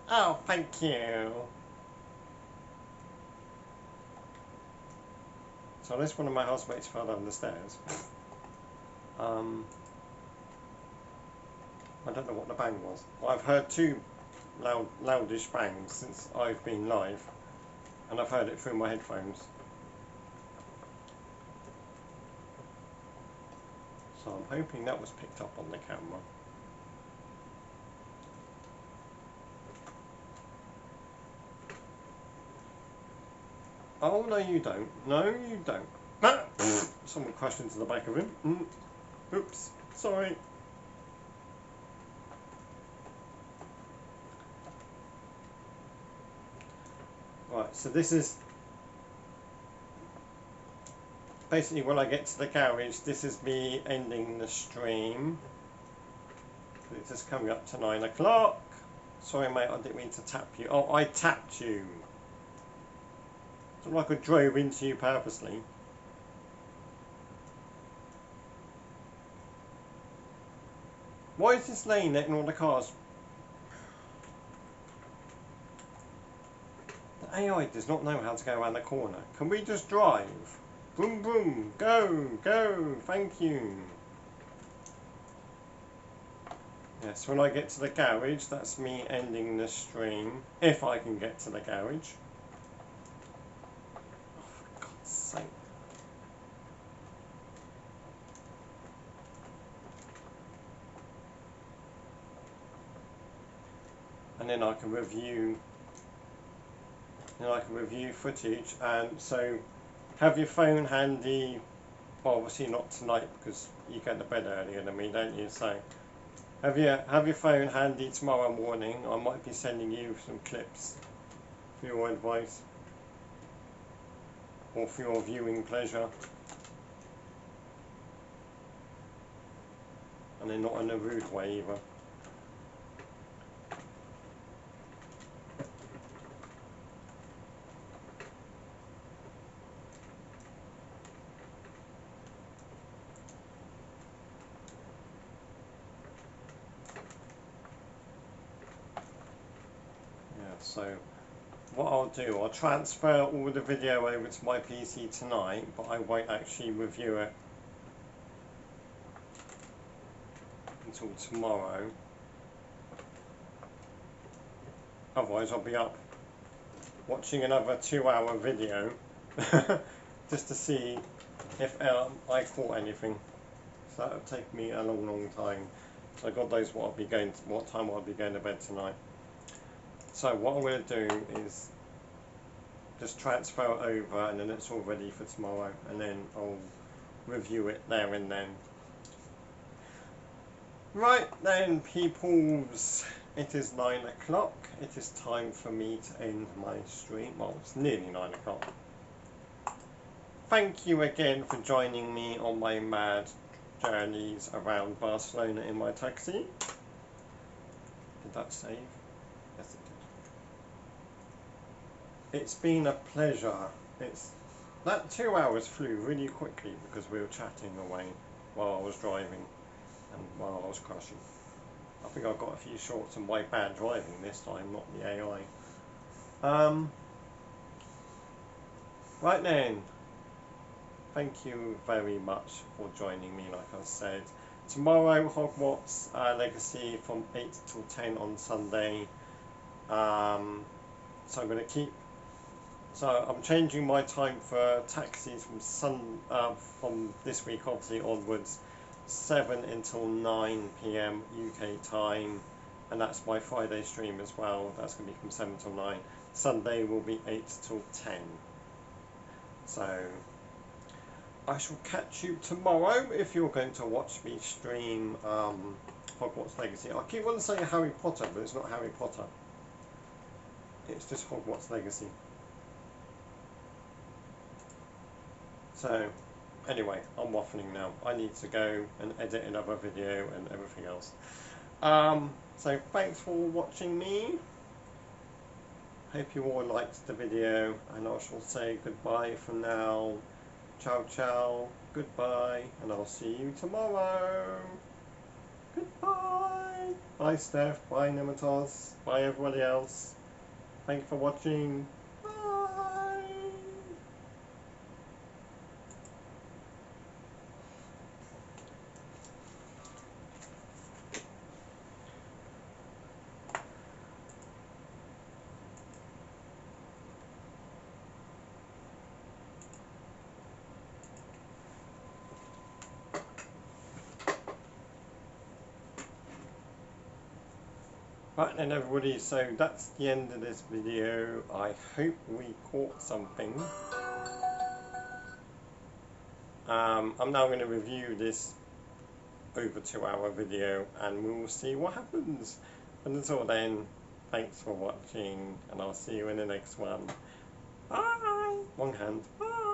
Oh, thank you. So unless one of my housemates fell down the stairs, I don't know what the bang was. Well, I've heard 2 loudish bangs since I've been live, and I've heard it through my headphones. So I'm hoping that was picked up on the camera. Oh, no you don't. No you don't. Ah! Someone crashed into the back of him. Oops, sorry. Right, so this is basically when I get to the garage, this is me ending the stream. It's just coming up to 9 o'clock. Sorry mate, I didn't mean to tap you. Oh, I tapped you. It's not like I drove into you purposely. Why is this lane letting all the cars? The AI does not know how to go around the corner. Can we just drive? Boom, boom, go, go, thank you. Yes, when I get to the garage, that's me ending the stream. If I can get to the garage. Oh, for God's sake. And then I can review. Then I can review footage. And so, have your phone handy. Well, obviously not tonight because you go to bed earlier than me, don't you? So. Have your phone handy tomorrow morning. I might be sending you some clips for your advice or for your viewing pleasure. And they're not in a rude way either. So what I'll do, I'll transfer all the video over to my PC tonight, but I won't actually review it until tomorrow. Otherwise I'll be up watching another 2-hour video just to see if I caught anything. So that'll take me a long time. So God knows what time I'll be going to bed tonight. So what I'm going to do is just transfer it over and then it's all ready for tomorrow, and then I'll review it there and then. Right then peoples, it is 9 o'clock. It is time for me to end my stream. Well, it's nearly 9 o'clock. Thank you again for joining me on my mad journeys around Barcelona in my taxi. Did that save? Yes it did. It's been a pleasure. That 2 hours flew really quickly because we were chatting away while I was driving and while I was crashing. I think I got a few shots of my bad driving this time, not the AI. Right then, thank you very much for joining me, like I said. Tomorrow, Hogwarts Legacy from 8 till 10 on Sunday. So I'm going to keep. So I'm changing my time for taxis from this week, obviously onwards, 7 until 9 PM UK time, and that's my Friday stream as well. That's going to be from 7 till 9. Sunday will be 8 till 10. So I shall catch you tomorrow if you're going to watch me stream Hogwarts Legacy. I keep wanting to say Harry Potter, but it's not Harry Potter. It's just Hogwarts Legacy. So anyway, I'm waffling now. I need to go and edit another video and everything else. So thanks for watching me. Hope you all liked the video, and I shall say goodbye for now. Ciao ciao, goodbye, and I'll see you tomorrow. Goodbye. Bye Steph, bye Nematos, bye everybody else. Thank you for watching. Right then everybody, so that's the end of this video. I hope we caught something. I'm now going to review this over 2-hour video and we will see what happens. And until then, thanks for watching and I'll see you in the next one. Bye! One hand. Bye!